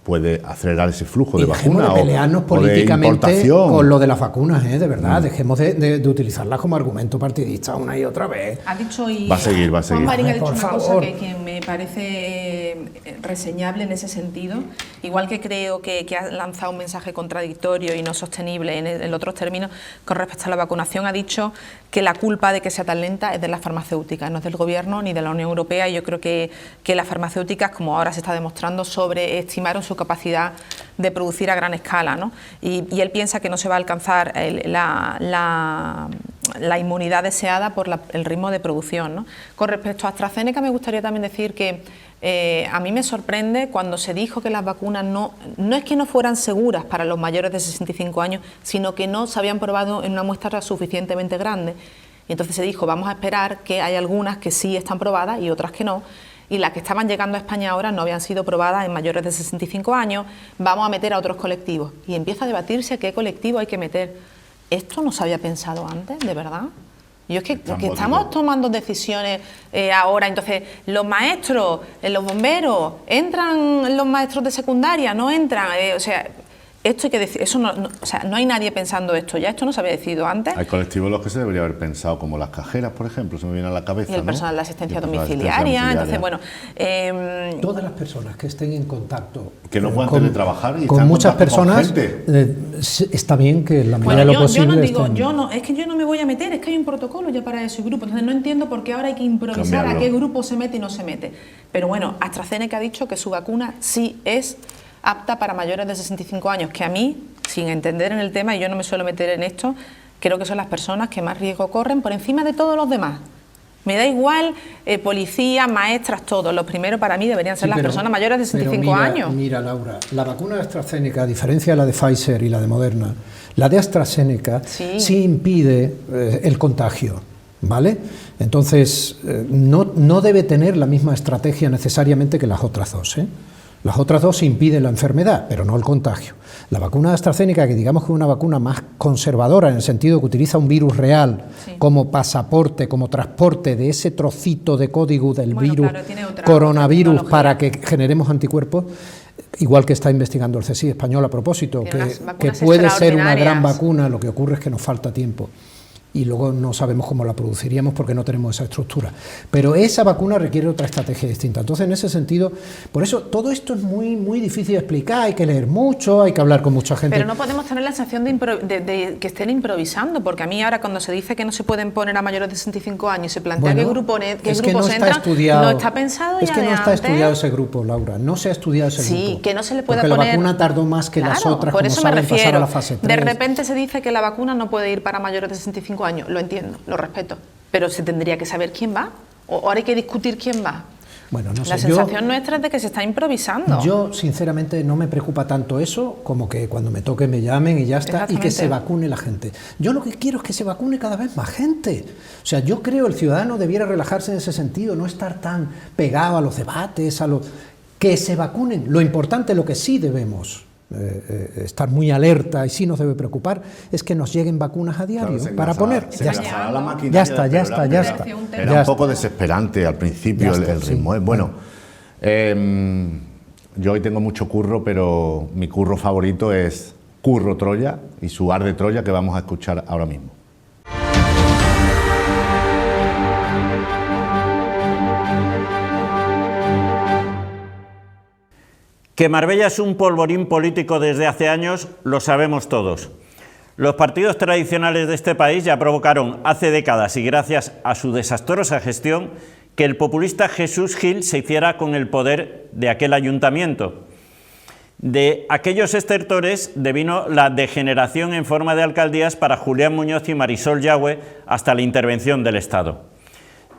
puede acelerar ese flujo de vacunas. Dejemos de pelearnos políticamente con lo de las vacunas, de verdad. Dejemos de utilizarlas como argumento partidista una y otra vez. Ha dicho y va a seguir. Juan Marín ha dicho por una favor. cosa que me parece reseñable en ese sentido. Igual que creo que ha lanzado un mensaje contradictorio y no sostenible en otros términos con respecto a la vacunación, ha dicho que la culpa de que sea tan lenta es de las farmacéuticas, no es del Gobierno ni de la Unión Europea. Y yo creo que las farmacéuticas, como ahora se está demostrando, sobreestimaron su capacidad de producir a gran escala, ¿no? Y él piensa que no se va a alcanzar la inmunidad deseada por el ritmo de producción, ¿no? Con respecto a AstraZeneca, me gustaría también decir que a mí me sorprende cuando se dijo que las vacunas no es que no fueran seguras para los mayores de 65 años, sino que no se habían probado en una muestra suficientemente grande. Y entonces se dijo, vamos a esperar que hay algunas que sí están probadas y otras que no. Y las que estaban llegando a España ahora no habían sido probadas en mayores de 65 años, vamos a meter a otros colectivos. Y empieza a debatirse a qué colectivo hay que meter. ¿Esto no se había pensado antes, de verdad? Yo es que porque estamos tomando decisiones ahora, entonces los maestros, los bomberos, ¿entran los maestros de secundaria? ¿No entran? O sea, esto hay que decir, eso o sea, no hay nadie pensando esto, ya esto no se había decidido antes. Hay colectivos en los que se debería haber pensado, como las cajeras, por ejemplo, se me viene a la cabeza. Y el personal de asistencia domiciliaria. Entonces, bueno, todas las personas que estén en contacto que no puedan teletrabajar y con muchas personas, está bien que la medida de lo posible. Es que yo no me voy a meter, es que hay un protocolo ya para ese grupo, entonces no entiendo por qué ahora hay que improvisar a qué grupo se mete y no se mete. Pero bueno, AstraZeneca ha dicho que su vacuna sí es apta para mayores de 65 años, que a mí, sin entender en el tema, y yo no me suelo meter en esto, creo que son las personas que más riesgo corren por encima de todos los demás. Me da igual, policías, maestras, todos. Los primeros para mí deberían ser las personas mayores de 65 años. Mira, Laura, la vacuna de AstraZeneca, a diferencia de la de Pfizer y la de Moderna, la de AstraZeneca sí impide el contagio. ¿vale? Entonces, no debe tener la misma estrategia necesariamente que las otras dos, ¿eh? Las otras dos impiden la enfermedad, pero no el contagio. La vacuna de AstraZeneca, que digamos que es una vacuna más conservadora en el sentido que utiliza un virus real como pasaporte, como transporte de ese trocito de código del virus, coronavirus, para que generemos anticuerpos, igual que está investigando el CSIC español a propósito, que puede ser una gran vacuna, lo que ocurre es que nos falta tiempo. Y luego no sabemos cómo la produciríamos porque no tenemos esa estructura. Pero esa vacuna requiere otra estrategia distinta. Entonces, en ese sentido, por eso todo esto es muy difícil de explicar, hay que leer mucho, hay que hablar con mucha gente. Pero no podemos tener la sensación de que estén improvisando, porque a mí ahora cuando se dice que no se pueden poner a mayores de 65 años y se plantea qué grupos entran, no está pensado ya de antes. Es que no está estudiado ese grupo, Laura, no se ha estudiado ese grupo. Sí, que no se le puede poner... Porque la vacuna tardó más que las otras, por eso como me saben, pasar a la fase 3. De repente se dice que la vacuna no puede ir para mayores de 65 años, lo entiendo, lo respeto, pero se tendría que saber quién va, o ahora hay que discutir quién va. Bueno, no sé. La sensación nuestra es de que se está improvisando. Yo, sinceramente, no me preocupa tanto eso como que cuando me toque me llamen y ya está, y que se vacune la gente. Yo lo que quiero es que se vacune cada vez más gente. O sea, yo creo el ciudadano debiera relajarse en ese sentido, no estar tan pegado a los debates, que se vacunen. Lo importante, lo que sí debemos estar muy alerta y sí nos debe preocupar es que nos lleguen vacunas a diario para poner. Ya está. Era un poco desesperante al principio el ritmo. Sí. Bueno, yo hoy tengo mucho curro, pero mi curro favorito es Curro Troya y su Arde Troya, que vamos a escuchar ahora mismo. Que Marbella es un polvorín político desde hace años, lo sabemos todos. Los partidos tradicionales de este país ya provocaron hace décadas, y gracias a su desastrosa gestión, que el populista Jesús Gil se hiciera con el poder de aquel ayuntamiento. De aquellos estertores devino la degeneración en forma de alcaldías para Julián Muñoz y Marisol Yagüe hasta la intervención del Estado.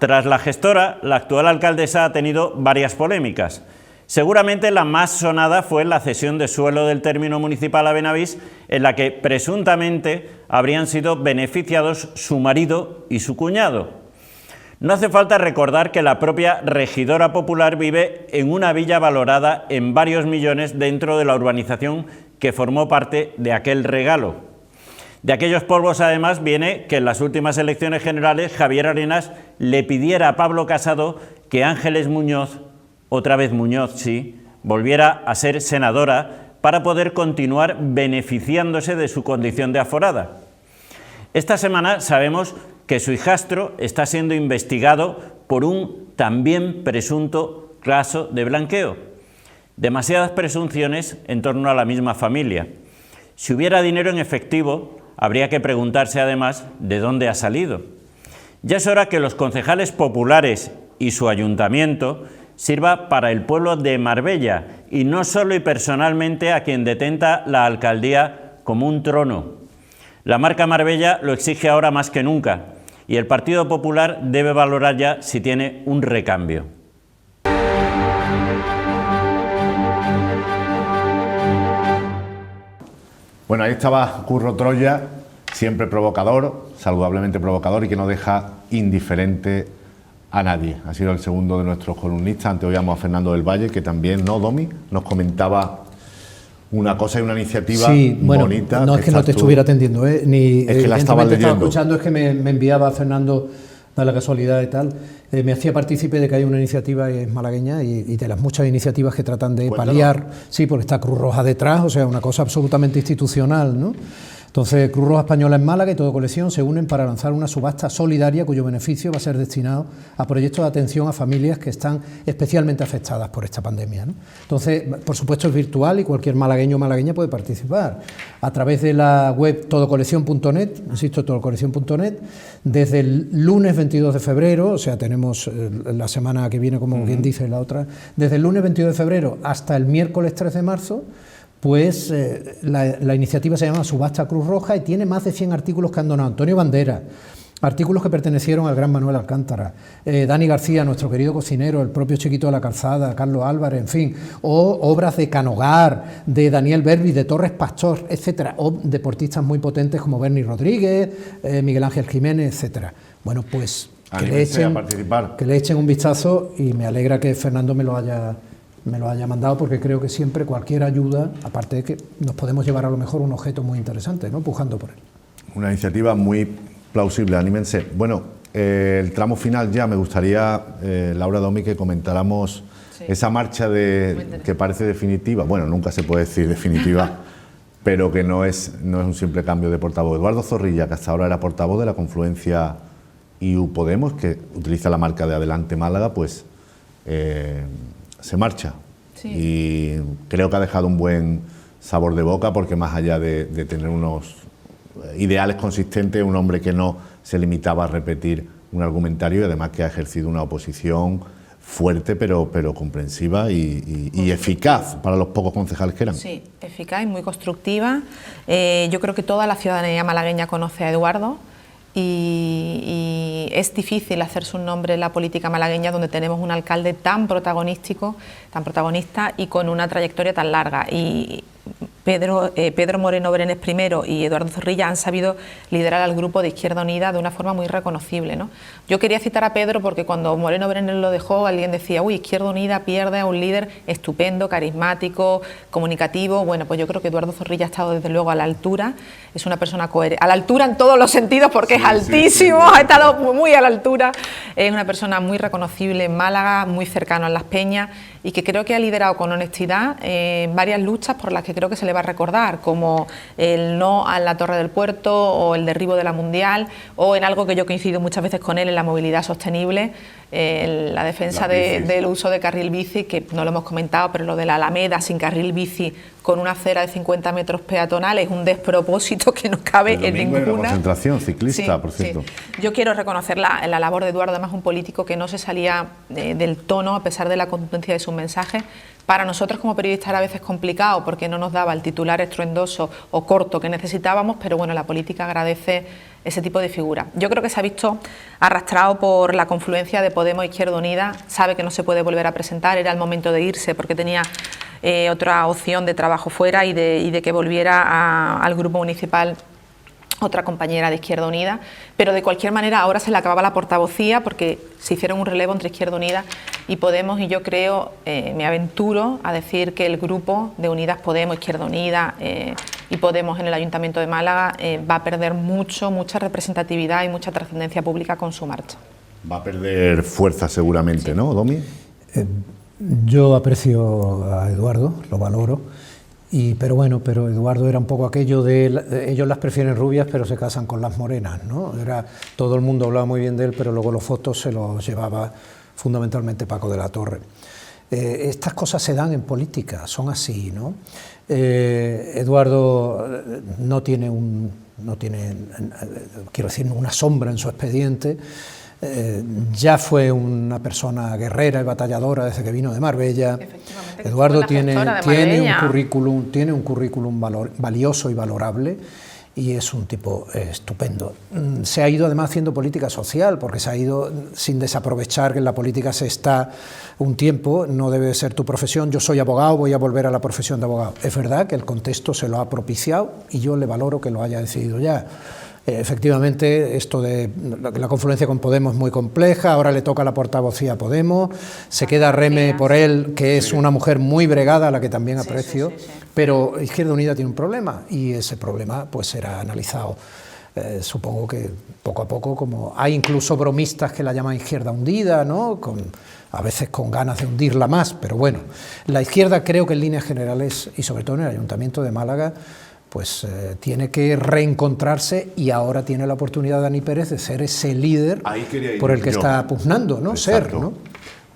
Tras la gestora, la actual alcaldesa ha tenido varias polémicas. Seguramente la más sonada fue la cesión de suelo del término municipal a Benavís, en la que presuntamente habrían sido beneficiados su marido y su cuñado. No hace falta recordar que la propia regidora popular vive en una villa valorada en varios millones dentro de la urbanización que formó parte de aquel regalo. De aquellos polvos, además, viene que en las últimas elecciones generales Javier Arenas le pidiera a Pablo Casado que Ángeles Muñoz, otra vez Muñoz, sí, volviera a ser senadora para poder continuar beneficiándose de su condición de aforada. Esta semana sabemos que su hijastro está siendo investigado por un también presunto caso de blanqueo. Demasiadas presunciones en torno a la misma familia. Si hubiera dinero en efectivo, habría que preguntarse además de dónde ha salido. Ya es hora que los concejales populares y su ayuntamiento sirva para el pueblo de Marbella y no solo y personalmente a quien detenta la alcaldía como un trono. La marca Marbella lo exige ahora más que nunca y el Partido Popular debe valorar ya si tiene un recambio. Bueno, ahí estaba Curro Troya, siempre provocador, saludablemente provocador y que no deja indiferente a nadie. Ha sido el segundo de nuestros columnistas. Antes oíamos a Fernando del Valle, que también, ¿no, Domi? Nos comentaba una cosa y una iniciativa bonita. No es que no te estuviera atendiendo, ni es que la estaba leyendo. Estaba escuchando, es que me enviaba Fernando, da la casualidad y tal, me hacía partícipe de que hay una iniciativa malagueña y de las muchas iniciativas que tratan de paliar, sí, porque está Cruz Roja detrás, o sea, una cosa absolutamente institucional, ¿no? Entonces, Cruz Roja Española en Málaga y Todo Colección se unen para lanzar una subasta solidaria cuyo beneficio va a ser destinado a proyectos de atención a familias que están especialmente afectadas por esta pandemia, ¿no? Entonces, por supuesto es virtual y cualquier malagueño o malagueña puede participar. A través de la web todocolección.net, insisto, todocolección.net, desde el lunes 22 de febrero, o sea, tenemos la semana que viene, como quien dice, la otra, desde el lunes 22 de febrero hasta el miércoles 3 de marzo, pues la iniciativa se llama Subasta Cruz Roja y tiene más de 100 artículos que han donado Antonio Banderas, Artículos que pertenecieron al gran Manuel Alcántara, Dani García, nuestro querido cocinero, el propio Chiquito de la Calzada, Carlos Álvarez, en fin, o obras de Canogar, de Daniel Berbi, de Torres Pastor, etcétera, o deportistas muy potentes como Berni Rodríguez, Miguel Ángel Jiménez, etcétera. Bueno, pues que le echen un vistazo, y me alegra que Fernando me lo haya mandado, porque creo que siempre cualquier ayuda, aparte de que nos podemos llevar a lo mejor un objeto muy interesante, ¿no?, pujando por él. Una iniciativa muy plausible, anímense. Bueno, el tramo final ya me gustaría, Laura, Domi, que comentáramos esa marcha que parece definitiva. Bueno, nunca se puede decir definitiva, pero que no es un simple cambio de portavoz. Eduardo Zorrilla, que hasta ahora era portavoz de la confluencia IU Podemos, que utiliza la marca de Adelante Málaga, pues se marcha. Sí. Y creo que ha dejado un buen sabor de boca, porque más allá de tener unos ideales consistentes, un hombre que no se limitaba a repetir un argumentario, y además que ha ejercido una oposición fuerte pero comprensiva y eficaz para los pocos concejales que eran. Sí, eficaz y muy constructiva. Yo creo que toda la ciudadanía malagueña conoce a Eduardo, y es difícil hacerse un nombre en la política malagueña, donde tenemos un alcalde tan protagonista y con una trayectoria tan larga. Y Pedro Moreno Brenes primero y Eduardo Zorrilla han sabido liderar al grupo de Izquierda Unida de una forma muy reconocible, ¿no? Yo quería citar a Pedro porque cuando Moreno Brenes lo dejó, alguien decía: uy, Izquierda Unida pierde a un líder estupendo, carismático, comunicativo. Bueno, pues yo creo que Eduardo Zorrilla ha estado desde luego a la altura, es una persona coherente, a la altura en todos los sentidos, porque es altísimo, ha estado muy a la altura, es una persona muy reconocible en Málaga, muy cercano a Las Peñas, y que creo que ha liderado con honestidad varias luchas por las que creo que se le va a recordar, como el no a la Torre del Puerto, o el derribo de la Mundial, o en algo que yo coincido muchas veces con él, en la movilidad sostenible, la defensa del uso de carril bici, que no lo hemos comentado, pero lo de la Alameda sin carril bici con una acera de 50 metros peatonales es un despropósito que no cabe en ninguna. Una concentración ciclista, por cierto. Sí. Yo quiero reconocer la labor de Eduardo, además un político que no se salía del tono a pesar de la contundencia de sus mensajes. Para nosotros como periodistas era a veces complicado, porque no nos daba el titular estruendoso o corto que necesitábamos, pero bueno, la política agradece ese tipo de figura. Yo creo que se ha visto arrastrado por la confluencia de Podemos e Izquierda Unida, sabe que no se puede volver a presentar, era el momento de irse porque tenía otra opción de trabajo fuera, y de que volviera al grupo municipal otra compañera de Izquierda Unida, pero de cualquier manera ahora se le acababa la portavocía, porque se hicieron un relevo entre Izquierda Unida y Podemos, y yo creo, me aventuro a decir que el grupo de Unidas Podemos, Izquierda Unida y Podemos en el Ayuntamiento de Málaga va a perder mucha representatividad y mucha trascendencia pública con su marcha. Va a perder fuerza seguramente, ¿no, Domi? Yo aprecio a Eduardo, lo valoro. Pero Eduardo era un poco aquello de ellos las prefieren rubias pero se casan con las morenas, ¿no? Todo el mundo hablaba muy bien de él, pero luego los votos se los llevaba fundamentalmente Paco de la Torre. Estas cosas se dan en política, son así, ¿no? Eduardo no tiene una sombra en su expediente. Ya fue una persona guerrera y batalladora desde que vino de Marbella. Eduardo tiene un currículum valioso y valorable, y es un tipo estupendo. Se ha ido además haciendo política social, porque se ha ido sin desaprovechar que en la política se está un tiempo, no debe ser tu profesión. Yo soy abogado, voy a volver a la profesión de abogado. Es verdad que el contexto se lo ha propiciado y yo le valoro que lo haya decidido ya. Efectivamente, esto de la confluencia con Podemos es muy compleja, ahora le toca la portavocía a Podemos, se queda Reme por él, que es una mujer muy bregada, a la que también aprecio, pero Izquierda Unida tiene un problema, y ese problema pues será analizado. Supongo que poco a poco, como hay incluso bromistas que la llaman izquierda hundida, ¿no? A veces con ganas de hundirla más, pero bueno, la izquierda creo que en líneas generales, y sobre todo en el Ayuntamiento de Málaga, pues tiene que reencontrarse, y ahora tiene la oportunidad Dani Pérez de ser ese líder por el que está pugnando, ¿no? Exacto. Ser, ¿no?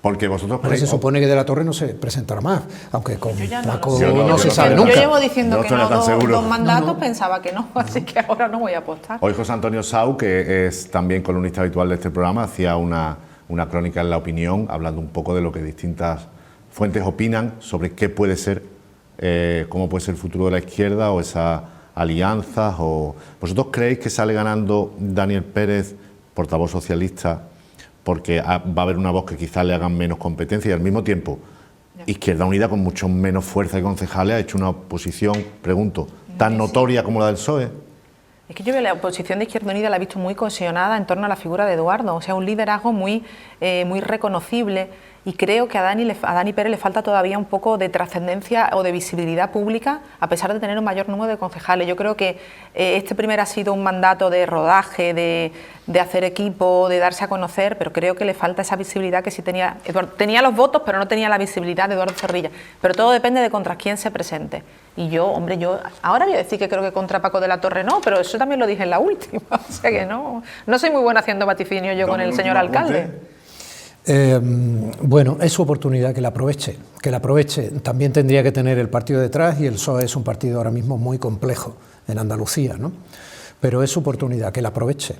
Porque vosotros... Se supone que De la Torre no se presentará más, aunque con Paco no se sabe nunca. Yo llevo diciendo que no, dos mandatos, pensaba que no, así que ahora no voy a apostar. Hoy José Antonio Sau, que es también columnista habitual de este programa, hacía una crónica en La Opinión, hablando un poco de lo que distintas fuentes opinan sobre qué puede ser, cómo puede ser el futuro de la izquierda, o esas alianzas. ¿Vosotros creéis que sale ganando Daniel Pérez portavoz socialista, porque va a haber una voz que quizás le hagan menos competencia, y al mismo tiempo Izquierda Unida, con mucho menos fuerza de concejales, ha hecho una oposición, pregunto, tan notoria como la del PSOE. Es que yo veo la oposición de Izquierda Unida, la he visto muy cohesionada en torno a la figura de Eduardo, o sea, un liderazgo muy reconocible, y creo que a Dani Pérez le falta todavía un poco de trascendencia o de visibilidad pública, a pesar de tener un mayor número de concejales. Yo creo que este primer ha sido un mandato de rodaje, de hacer equipo, de darse a conocer, pero creo que le falta esa visibilidad que sí tenía. Tenía los votos, pero no tenía la visibilidad de Eduardo Zorrilla. Pero todo depende de contra quién se presente. Y yo, hombre, ahora voy a decir que creo que contra Paco de la Torre no, pero eso también lo dije en la última. O sea que no soy muy buena haciendo vaticinio yo con el señor alcalde. Bueno, es su oportunidad, que la aproveche, También tendría que tener el partido detrás, y el PSOE es un partido ahora mismo muy complejo en Andalucía, ¿no? Pero es su oportunidad, que la aproveche.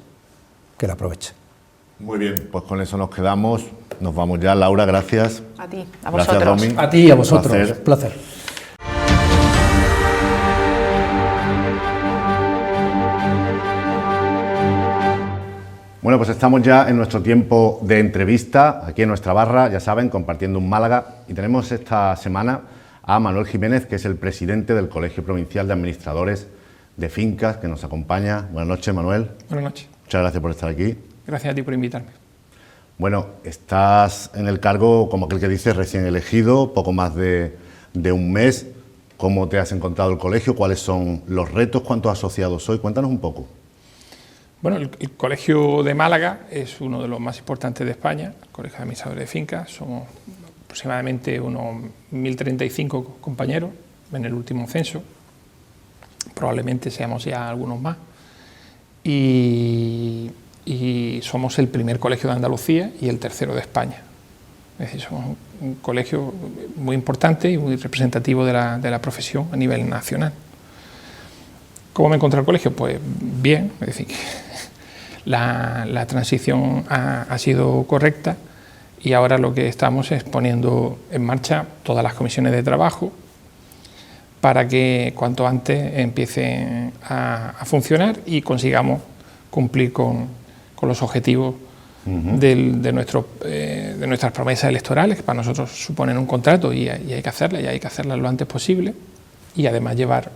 Muy bien, pues con eso nos quedamos. Nos vamos ya. Laura, gracias. A ti, a vosotros. Gracias, Domi. A ti y a vosotros. Placer. Bueno, pues estamos ya en nuestro tiempo de entrevista, aquí en nuestra barra, ya saben, compartiendo un Málaga, y tenemos esta semana a Manuel Jiménez, que es el presidente del Colegio Provincial de Administradores de Fincas, que nos acompaña. Buenas noches, Manuel. Buenas noches. Muchas gracias por estar aquí. Gracias a ti por invitarme. Bueno, estás en el cargo, como aquel que dice, recién elegido, poco más de un mes. ¿Cómo te has encontrado el colegio? ¿Cuáles son los retos? ¿Cuántos asociados sois? Cuéntanos un poco. Bueno, el Colegio de Málaga es uno de los más importantes de España, el Colegio de Administradores de Fincas. Somos aproximadamente unos 1.035 compañeros en el último censo, probablemente seamos ya algunos más, y somos el primer colegio de Andalucía y el tercero de España. Es decir, somos un colegio muy importante y muy representativo de la profesión a nivel nacional. ¿Cómo me encontré el colegio? Pues bien, es decir, que la transición ha sido correcta, y ahora lo que estamos es poniendo en marcha todas las comisiones de trabajo para que cuanto antes empiecen a funcionar y consigamos cumplir con los objetivos de nuestras promesas electorales, que para nosotros suponen un contrato y hay que hacerlas lo antes posible, y además llevar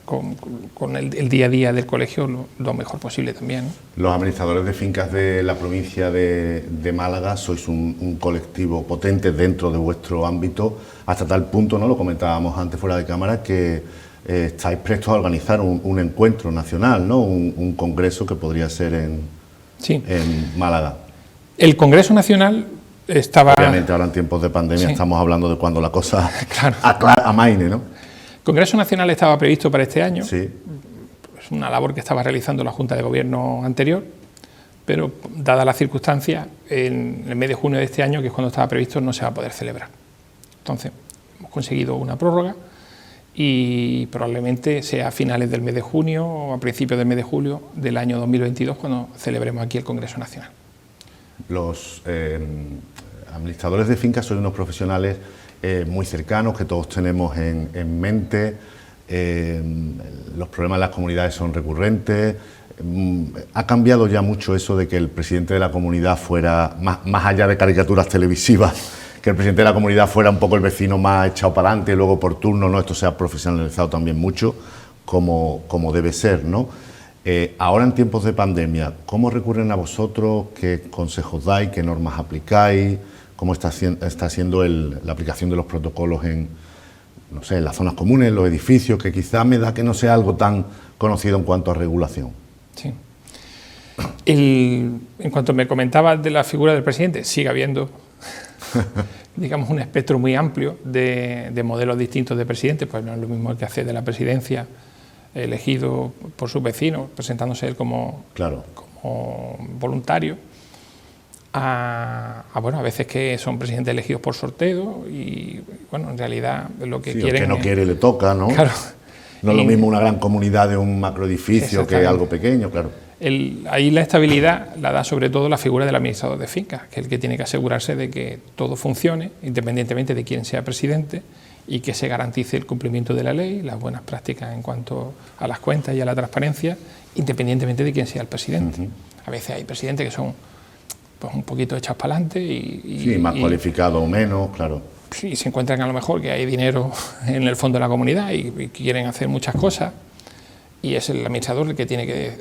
con el día a día del colegio lo mejor posible también, ¿no? Los administradores de fincas de la provincia de Málaga sois un colectivo potente dentro de vuestro ámbito, hasta tal punto, ¿no?, lo comentábamos antes fuera de cámara, que estáis prestos a organizar un encuentro nacional, ¿no?, un congreso que podría ser en Málaga. El Congreso Nacional estaba... Obviamente ahora en tiempos de pandemia estamos hablando de cuando la cosa claro. amaine, ¿no? El Congreso Nacional estaba previsto para este año. Sí. Es una labor que estaba realizando la Junta de Gobierno anterior, pero dada las circunstancias, en el mes de junio de este año, que es cuando estaba previsto, no se va a poder celebrar. Entonces, hemos conseguido una prórroga y probablemente sea a finales del mes de junio o a principios del mes de julio del año 2022 cuando celebremos aquí el Congreso Nacional. Los administradores de fincas son unos profesionales muy cercanos, que todos tenemos en mente. Los problemas de las comunidades son recurrentes. Ha cambiado ya mucho eso de que el presidente de la comunidad fuera, más allá de caricaturas televisivas, que el presidente de la comunidad fuera un poco el vecino más echado para adelante, y luego por turno, ¿no? Esto se ha profesionalizado también mucho, como debe ser, ¿no? Ahora en tiempos de pandemia, ¿cómo recurren a vosotros? ¿Qué consejos dais? ¿Qué normas aplicáis? ¿Cómo está siendo la aplicación de los protocolos en las zonas comunes, en los edificios, que quizás me da que no sea algo tan conocido en cuanto a regulación? Sí. En cuanto me comentabas de la figura del presidente, sigue habiendo, digamos, un espectro muy amplio de modelos distintos de presidente. Pues no es lo mismo el que hace de la presidencia elegido por sus vecinos, presentándose él como voluntario, a veces que son presidentes elegidos por sorteo, y bueno, en realidad lo que quieren... El que no quiere le toca, ¿no? Claro. No es lo mismo una gran comunidad de un macroedificio que algo pequeño, claro. Ahí la estabilidad la da sobre todo la figura del administrador de fincas, que es el que tiene que asegurarse de que todo funcione, independientemente de quién sea presidente, y que se garantice el cumplimiento de la ley, las buenas prácticas en cuanto a las cuentas y a la transparencia, independientemente de quién sea el presidente. A veces hay presidentes que son pues un poquito echados para adelante y más cualificados o menos, claro. Sí, se encuentran a lo mejor que hay dinero en el fondo de la comunidad y quieren hacer muchas cosas, y es el administrador el que tiene que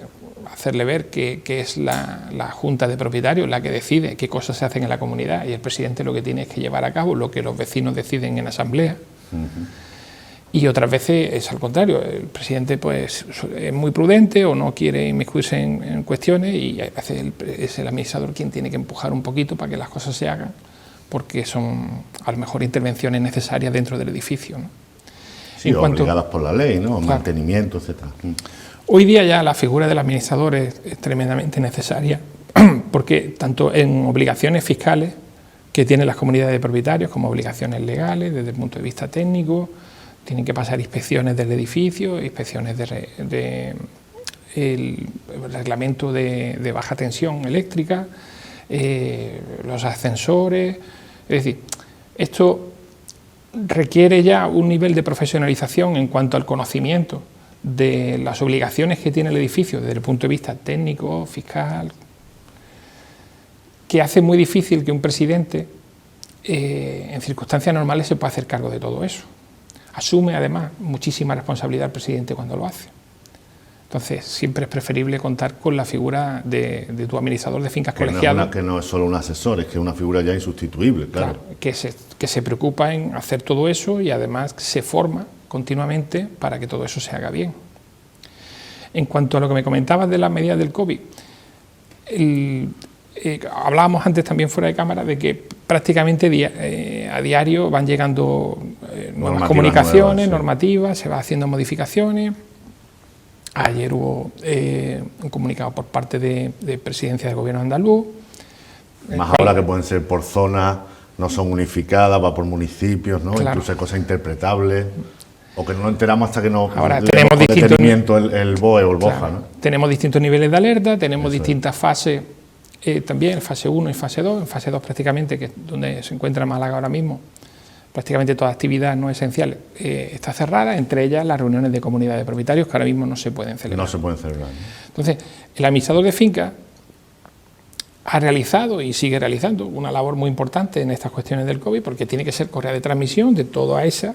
hacerle ver que es la junta de propietarios la que decide qué cosas se hacen en la comunidad, y el presidente lo que tiene es que llevar a cabo lo que los vecinos deciden en asamblea. Y otras veces es al contrario, el presidente pues es muy prudente o no quiere inmiscuirse en cuestiones, y a veces es el administrador quien tiene que empujar un poquito para que las cosas se hagan, porque son a lo mejor intervenciones necesarias dentro del edificio, ¿no? Sí, obligadas por la ley, ¿no? Claro. Mantenimiento, etc. Hoy día ya la figura del administrador es tremendamente necesaria, porque tanto en obligaciones fiscales que tienen las comunidades de propietarios como obligaciones legales desde el punto de vista técnico, tienen que pasar inspecciones del edificio, inspecciones el reglamento de baja tensión eléctrica, los ascensores. Es decir, esto requiere ya un nivel de profesionalización en cuanto al conocimiento de las obligaciones que tiene el edificio desde el punto de vista técnico, fiscal, que hace muy difícil que un presidente en circunstancias normales se pueda hacer cargo de todo eso. Asume además muchísima responsabilidad el presidente cuando lo hace. Entonces siempre es preferible contar con la figura de tu administrador de fincas colegiado. Que no es solo un asesor, es que es una figura ya insustituible, claro. Que se preocupa en hacer todo eso y además se forma continuamente para que todo eso se haga bien. En cuanto a lo que me comentabas de las medidas del COVID, hablábamos antes también fuera de cámara de que prácticamente a diario van llegando nuevas comunicaciones, normativas, se va haciendo modificaciones. Ayer hubo un comunicado por parte de Presidencia del Gobierno andaluz. Más ahora que pueden ser por zonas, no son unificadas, va por municipios, ¿no? Claro. Incluso hay cosas interpretables, o que no nos enteramos hasta que no ahora tenemos detenimiento el BOE o el BOJA, ¿no? Tenemos distintos niveles de alerta, tenemos distintas fases, también fase 1 y fase 2. En fase 2 prácticamente, que es donde se encuentra Málaga ahora mismo, prácticamente toda actividad no esencial está cerrada, entre ellas las reuniones de comunidad de propietarios, que ahora mismo no se pueden celebrar. No se pueden celebrar, ¿no? Entonces, el administrador de finca ha realizado y sigue realizando una labor muy importante en estas cuestiones del COVID, porque tiene que ser correa de transmisión de toda esa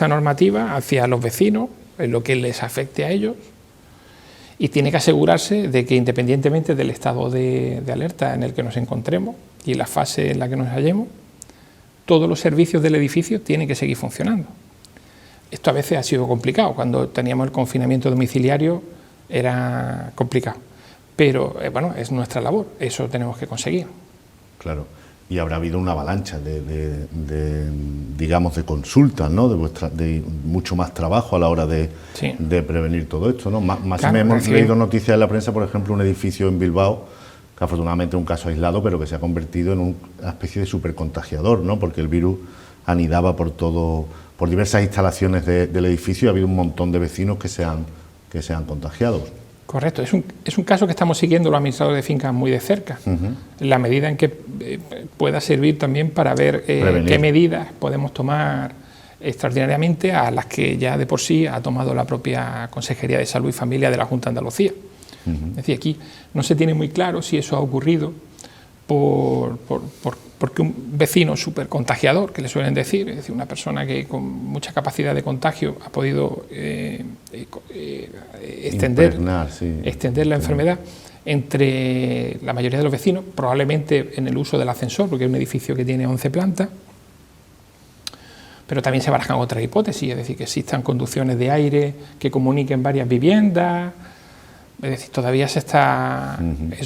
normativa hacia los vecinos, en lo que les afecte a ellos, y tiene que asegurarse de que, independientemente del estado de alerta en el que nos encontremos y la fase en la que nos hallemos, todos los servicios del edificio tienen que seguir funcionando. Esto a veces ha sido complicado. Cuando teníamos el confinamiento domiciliario era complicado, pero bueno, es nuestra labor, eso tenemos que conseguir. Claro, y habrá habido una avalancha digamos, de consultas, ¿no? De mucho más trabajo a la hora de prevenir todo esto, ¿no? Más claro, hemos leído noticias en la prensa, por ejemplo, un edificio en Bilbao, que afortunadamente es un caso aislado, pero que se ha convertido en una especie de supercontagiador, ¿no? Porque el virus anidaba por diversas instalaciones del edificio, y ha habido un montón de vecinos que se han contagiado. Correcto, es un caso que estamos siguiendo los administradores de fincas muy de cerca, en la medida en que pueda servir también para ver qué medidas podemos tomar extraordinariamente a las que ya de por sí ha tomado la propia Consejería de Salud y Familia de la Junta de Andalucía. Es decir, aquí no se tiene muy claro si eso ha ocurrido porque un vecino súper contagiador, que le suelen decir, es decir, una persona que con mucha capacidad de contagio ha podido extender la enfermedad entre la mayoría de los vecinos, probablemente en el uso del ascensor, porque es un edificio que tiene 11 plantas, pero también se barajan otras hipótesis, es decir, que existan conducciones de aire que comuniquen varias viviendas. Es decir, todavía eso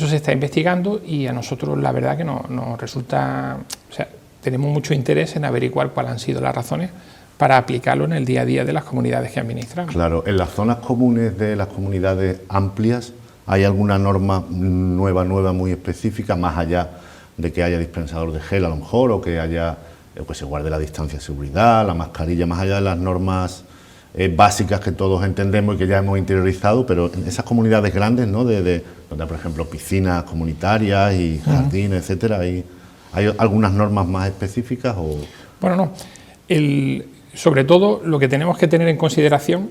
se está investigando, y a nosotros la verdad que nos resulta, o sea, tenemos mucho interés en averiguar cuáles han sido las razones para aplicarlo en el día a día de las comunidades que administramos. Claro, en las zonas comunes de las comunidades amplias, ¿hay alguna norma nueva muy específica, más allá de que haya dispensador de gel a lo mejor, o que se guarde la distancia de seguridad, la mascarilla, más allá de las normas básicas que todos entendemos y que ya hemos interiorizado, pero en esas comunidades grandes, ¿no? Donde, por ejemplo, piscinas comunitarias y jardines, etcétera, ¿hay algunas normas más específicas? Bueno, no. Sobre todo, lo que tenemos que tener en consideración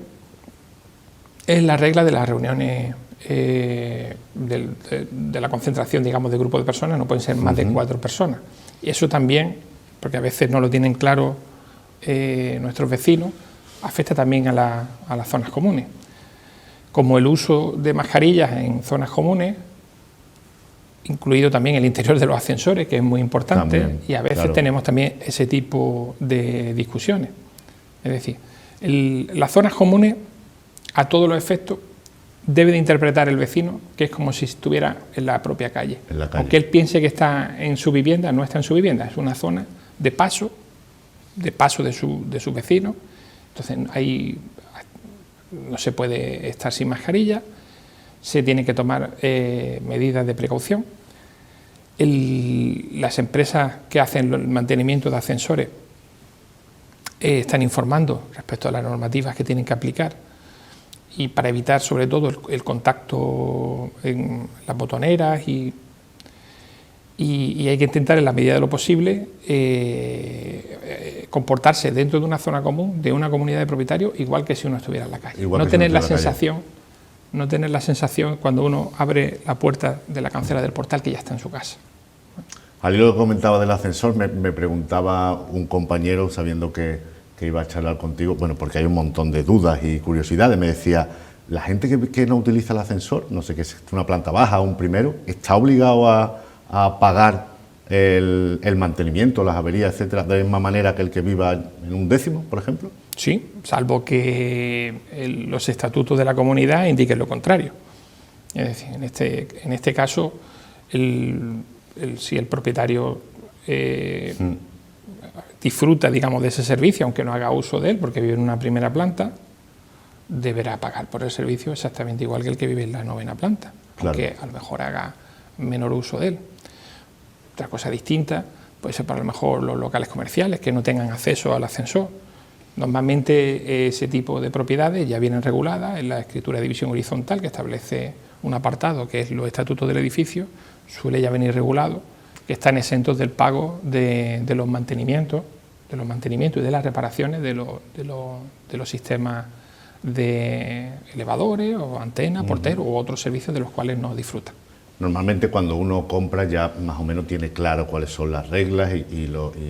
es la regla de las reuniones de la concentración, digamos, de grupo de personas, no pueden ser más de 4 personas. Y eso también, porque a veces no lo tienen claro nuestros vecinos, afecta también a las zonas comunes. Como el uso de mascarillas en zonas comunes, incluido también el interior de los ascensores, que es muy importante, también, y a veces tenemos también ese tipo de discusiones. Es decir, las zonas comunes, a todos los efectos, debe de interpretar el vecino que es como si estuviera en la propia calle. Aunque él piense que está en su vivienda, no está en su vivienda, es una zona de paso de su vecino. Entonces ahí no se puede estar sin mascarilla, se tiene que tomar medidas de precaución. Las empresas que hacen el mantenimiento de ascensores están informando respecto a las normativas que tienen que aplicar, y para evitar sobre todo el contacto en las botoneras, y hay que intentar en la medida de lo posible comportarse dentro de una zona común, de una comunidad de propietarios, igual que si uno estuviera en la calle. No tener la sensación cuando uno abre la puerta de la cancela del portal que ya está en su casa. Al hilo que comentaba del ascensor, me preguntaba un compañero, sabiendo que iba a charlar contigo, bueno, porque hay un montón de dudas y curiosidades, me decía, la gente que no utiliza el ascensor, no sé qué es una planta baja o un primero, ¿está obligado a pagar el mantenimiento, las averías, etcétera, de la misma manera que el que viva en un décimo, por ejemplo? Sí, salvo que los estatutos de la comunidad indiquen lo contrario. Es decir, en este caso, si el propietario disfruta, digamos, de ese servicio, aunque no haga uso de él, porque vive en una primera planta, deberá pagar por el servicio exactamente igual que el que vive en la 9ª planta, claro, aunque a lo mejor haga menor uso de él. Otra cosa distinta puede ser para a lo mejor los locales comerciales que no tengan acceso al ascensor. Normalmente ese tipo de propiedades ya vienen reguladas en la escritura de división horizontal, que establece un apartado que es los estatutos del edificio, suele ya venir regulado, que están exentos del pago de los mantenimientos y de las reparaciones de los sistemas de elevadores o antenas, porteros u otros servicios de los cuales no disfrutan. Normalmente cuando uno compra ya más o menos tiene claro cuáles son las reglas y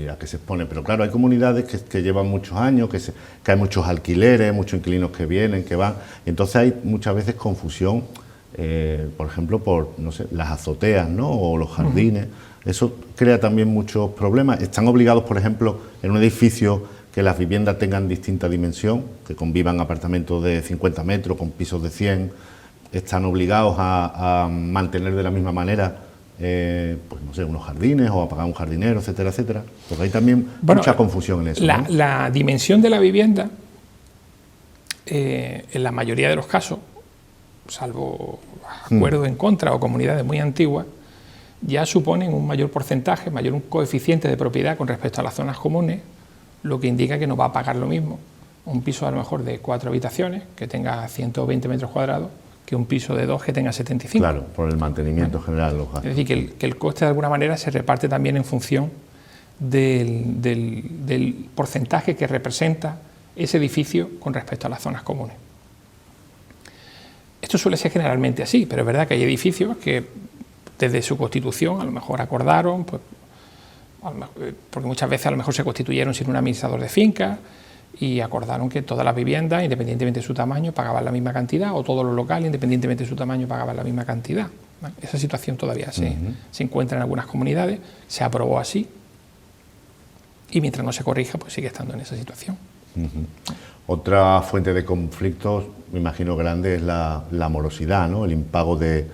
a qué se expone, pero claro, hay comunidades que llevan muchos años, que hay muchos alquileres, muchos inquilinos que vienen, que van, y entonces hay muchas veces confusión, por ejemplo, por, no sé, las azoteas, ¿no?, o los jardines. Eso crea también muchos problemas. Están obligados, por ejemplo, en un edificio que las viviendas tengan distinta dimensión, que convivan apartamentos de 50 metros con pisos de 100, están obligados a mantener de la misma manera, pues no sé, unos jardines o a pagar un jardinero, etcétera, etcétera. Porque hay también mucha confusión en eso. La dimensión de la vivienda, en la mayoría de los casos, salvo acuerdos en contra o comunidades muy antiguas, ya suponen un mayor porcentaje, un coeficiente de propiedad con respecto a las zonas comunes, lo que indica que no va a pagar lo mismo un piso a lo mejor de 4 habitaciones, que tenga 120 metros cuadrados, que un piso de 2 que tenga 75. Claro, por el mantenimiento general. Los gastos. Es decir, que el coste de alguna manera se reparte también en función del porcentaje que representa ese edificio con respecto a las zonas comunes. Esto suele ser generalmente así, pero es verdad que hay edificios que desde su constitución a lo mejor acordaron, pues, porque muchas veces a lo mejor se constituyeron sin un administrador de finca y acordaron que todas las viviendas, independientemente de su tamaño, pagaban la misma cantidad, o todos los locales, independientemente de su tamaño, pagaban la misma cantidad. Esa situación todavía se encuentra en algunas comunidades, se aprobó así, y mientras no se corrija, pues sigue estando en esa situación. Otra fuente de conflictos, me imagino grande, es la morosidad, ¿no?, el impago de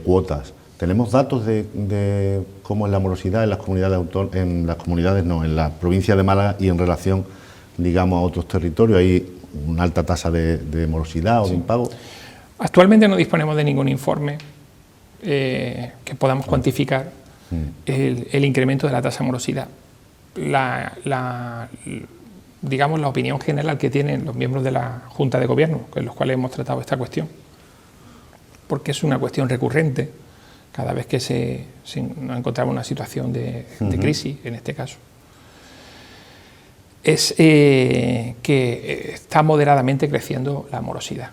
cuotas. ¿Tenemos datos de cómo es la morosidad en las comunidades en la provincia de Málaga y en relación, digamos, a otros territorios? ¿Hay una alta tasa de morosidad o de impago? Actualmente no disponemos de ningún informe que podamos cuantificar el incremento de la tasa de morosidad. Digamos, la opinión general que tienen los miembros de la Junta de Gobierno, con los cuales hemos tratado esta cuestión, porque es una cuestión recurrente cada vez que nos encontramos en una situación de crisis, en este caso, es que está moderadamente creciendo la morosidad.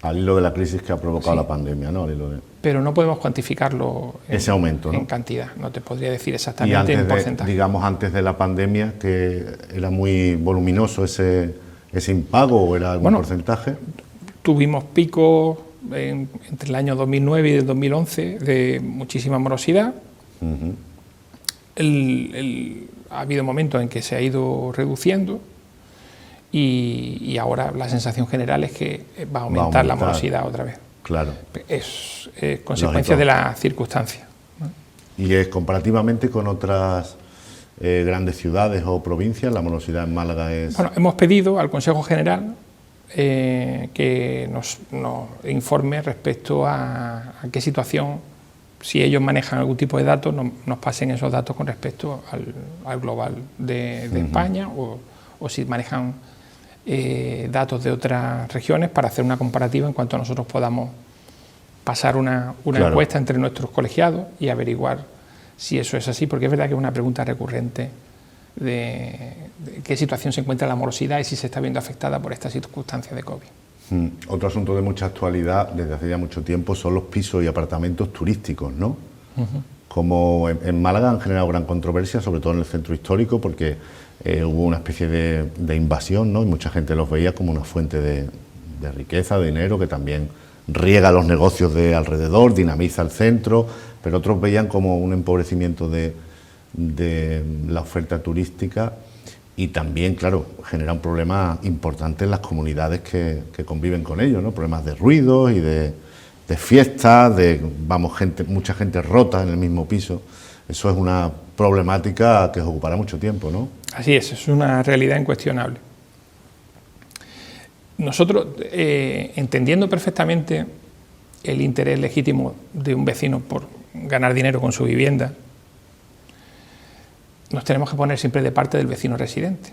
Al hilo de la crisis que ha provocado la pandemia, ¿no? Al hilo de... Pero no podemos cuantificarlo ese aumento, ¿no? En cantidad, no te podría decir Y exactamente antes en porcentaje. digamos, antes de la pandemia, que era muy voluminoso ese impago, ¿o era algún porcentaje? Tuvimos picos entre el año 2009 y el 2011 de muchísima morosidad. Ha habido momentos en que se ha ido reduciendo y ahora la sensación general es que va a aumentar la morosidad otra vez. Claro. Es consecuencia de las circunstancias, ¿no? Y es comparativamente con otras grandes ciudades o provincias, la morosidad en Málaga es... Bueno, hemos pedido al Consejo General que nos informe respecto a qué situación, si ellos manejan algún tipo de datos, nos pasen esos datos con respecto al global de España, o si manejan datos de otras regiones para hacer una comparativa en cuanto nosotros podamos pasar una encuesta entre nuestros colegiados y averiguar si eso es así, porque es verdad que es una pregunta recurrente de qué situación se encuentra la morosidad y si se está viendo afectada por estas circunstancias de COVID. Otro asunto de mucha actualidad desde hace ya mucho tiempo son los pisos y apartamentos turísticos, ¿no? Como en Málaga han generado gran controversia, sobre todo en el centro histórico, porque hubo una especie de invasión, ¿no? Y mucha gente los veía como una fuente de riqueza, de dinero, que también riega los negocios de alrededor, dinamiza el centro, pero otros veían como un empobrecimiento de la oferta turística y también, claro, genera un problema importante en las comunidades que conviven con ellos, ¿no? Problemas de ruidos y de fiestas, mucha gente rota en el mismo piso. Eso es una problemática que os ocupará mucho tiempo, ¿no? Así es una realidad incuestionable. Nosotros, entendiendo perfectamente el interés legítimo de un vecino por ganar dinero con su vivienda, nos tenemos que poner siempre de parte del vecino residente,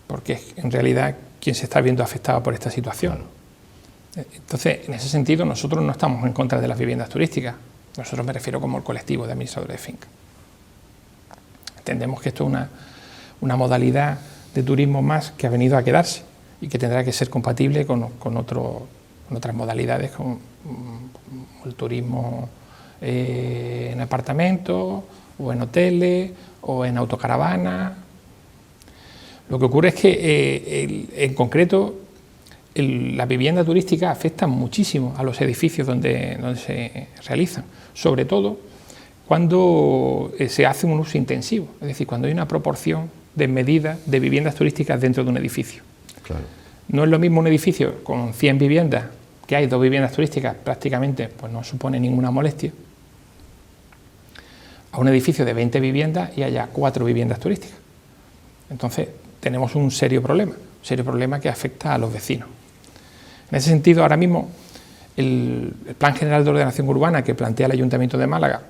porque es en realidad quien se está viendo afectado por esta situación. Claro. Entonces, en ese sentido, nosotros no estamos en contra de las viviendas turísticas. Nosotros me refiero como el colectivo de administradores de fincas. Entendemos que esto es una modalidad de turismo más que ha venido a quedarse y que tendrá que ser compatible con otras modalidades, como el turismo en apartamentos o en hoteles o en autocaravanas. Lo que ocurre es que en concreto la vivienda turística afecta muchísimo a los edificios donde se realizan, sobre todo cuando se hace un uso intensivo, es decir, cuando hay una proporción desmedida de viviendas turísticas dentro de un edificio. Claro. No es lo mismo un edificio con 100 viviendas, que hay 2 viviendas turísticas, prácticamente pues no supone ninguna molestia, a un edificio de 20 viviendas y haya 4 viviendas turísticas. Entonces tenemos un serio problema que afecta a los vecinos. En ese sentido, ahora mismo, el Plan General de Ordenación Urbana que plantea el Ayuntamiento de Málaga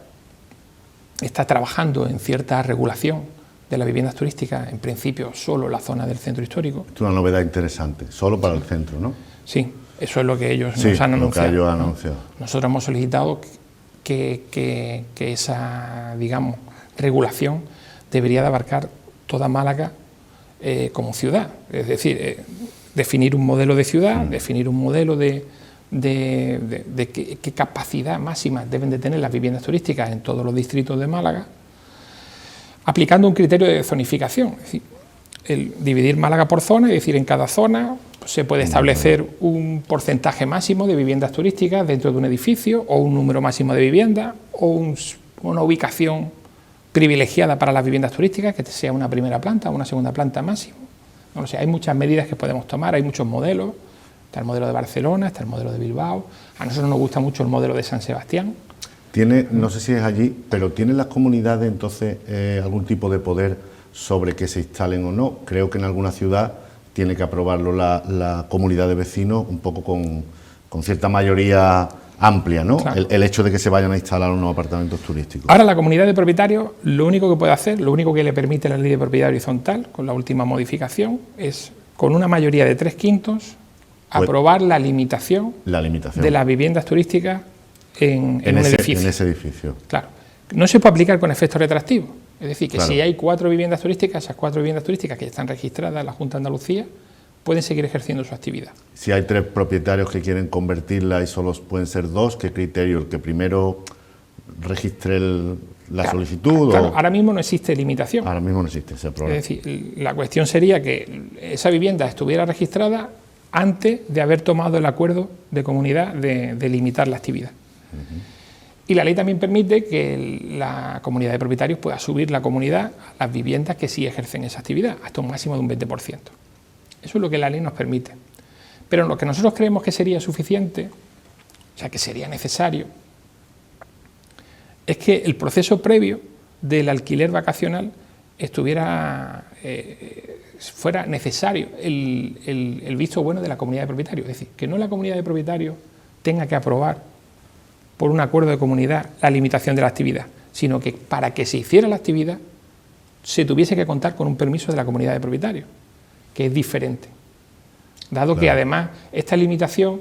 está trabajando en cierta regulación de las viviendas turísticas, en principio solo la zona del centro histórico. Es una novedad interesante, solo para el centro, ¿no? Sí, eso es lo que ellos nos han anunciado. Lo que ellos han anunciado. Nosotros hemos solicitado que esa, digamos, regulación debería de abarcar toda Málaga como ciudad, es decir, definir un modelo de ciudad, definir un modelo de qué capacidad máxima deben de tener las viviendas turísticas en todos los distritos de Málaga, aplicando un criterio de zonificación, es decir, el dividir Málaga por zona, es decir, en cada zona se puede establecer un porcentaje máximo de viviendas turísticas dentro de un edificio, o un número máximo de viviendas, o una ubicación privilegiada para las viviendas turísticas, que sea una primera planta o una segunda planta máximo. No lo sé, hay muchas medidas que podemos tomar, hay muchos modelos. Está el modelo de Barcelona, está el modelo de Bilbao. A nosotros nos gusta mucho el modelo de San Sebastián. No sé si es allí, pero ¿tienen las comunidades entonces algún tipo de poder sobre que se instalen o no? Creo que en alguna ciudad tiene que aprobarlo la comunidad de vecinos un poco con cierta mayoría amplia, ¿no? Claro. El hecho de que se vayan a instalar unos apartamentos turísticos. Ahora la comunidad de propietarios lo único que puede hacer, lo único que le permite la ley de propiedad horizontal, con la última modificación, es con una mayoría de 3/5 aprobar la limitación de las viviendas turísticas en un edificio. En ese edificio. Claro. No se puede aplicar con efecto retroactivo. Es decir, que Claro. si hay 4 viviendas turísticas, esas 4 viviendas turísticas que están registradas en la Junta de Andalucía pueden seguir ejerciendo su actividad. Si hay 3 propietarios que quieren convertirla y solo pueden ser 2, ¿qué criterio? ¿El que primero registre la Claro, solicitud? claro, o... ahora mismo no existe limitación. Ahora mismo no existe ese problema. Es decir, la cuestión sería que esa vivienda estuviera registrada antes de haber tomado el acuerdo de comunidad de limitar la actividad. Y la ley también permite que la comunidad de propietarios pueda subir la comunidad a las viviendas que sí ejercen esa actividad, hasta un máximo de un 20%. Eso es lo que la ley nos permite. Pero lo que nosotros creemos que sería suficiente, o sea, que sería necesario, es que el proceso previo del alquiler vacacional fuera necesario el visto bueno de la comunidad de propietarios. Es decir, que no la comunidad de propietarios tenga que aprobar por un acuerdo de comunidad la limitación de la actividad, sino que para que se hiciera la actividad se tuviese que contar con un permiso de la comunidad de propietarios, que es diferente. Dado que además esta limitación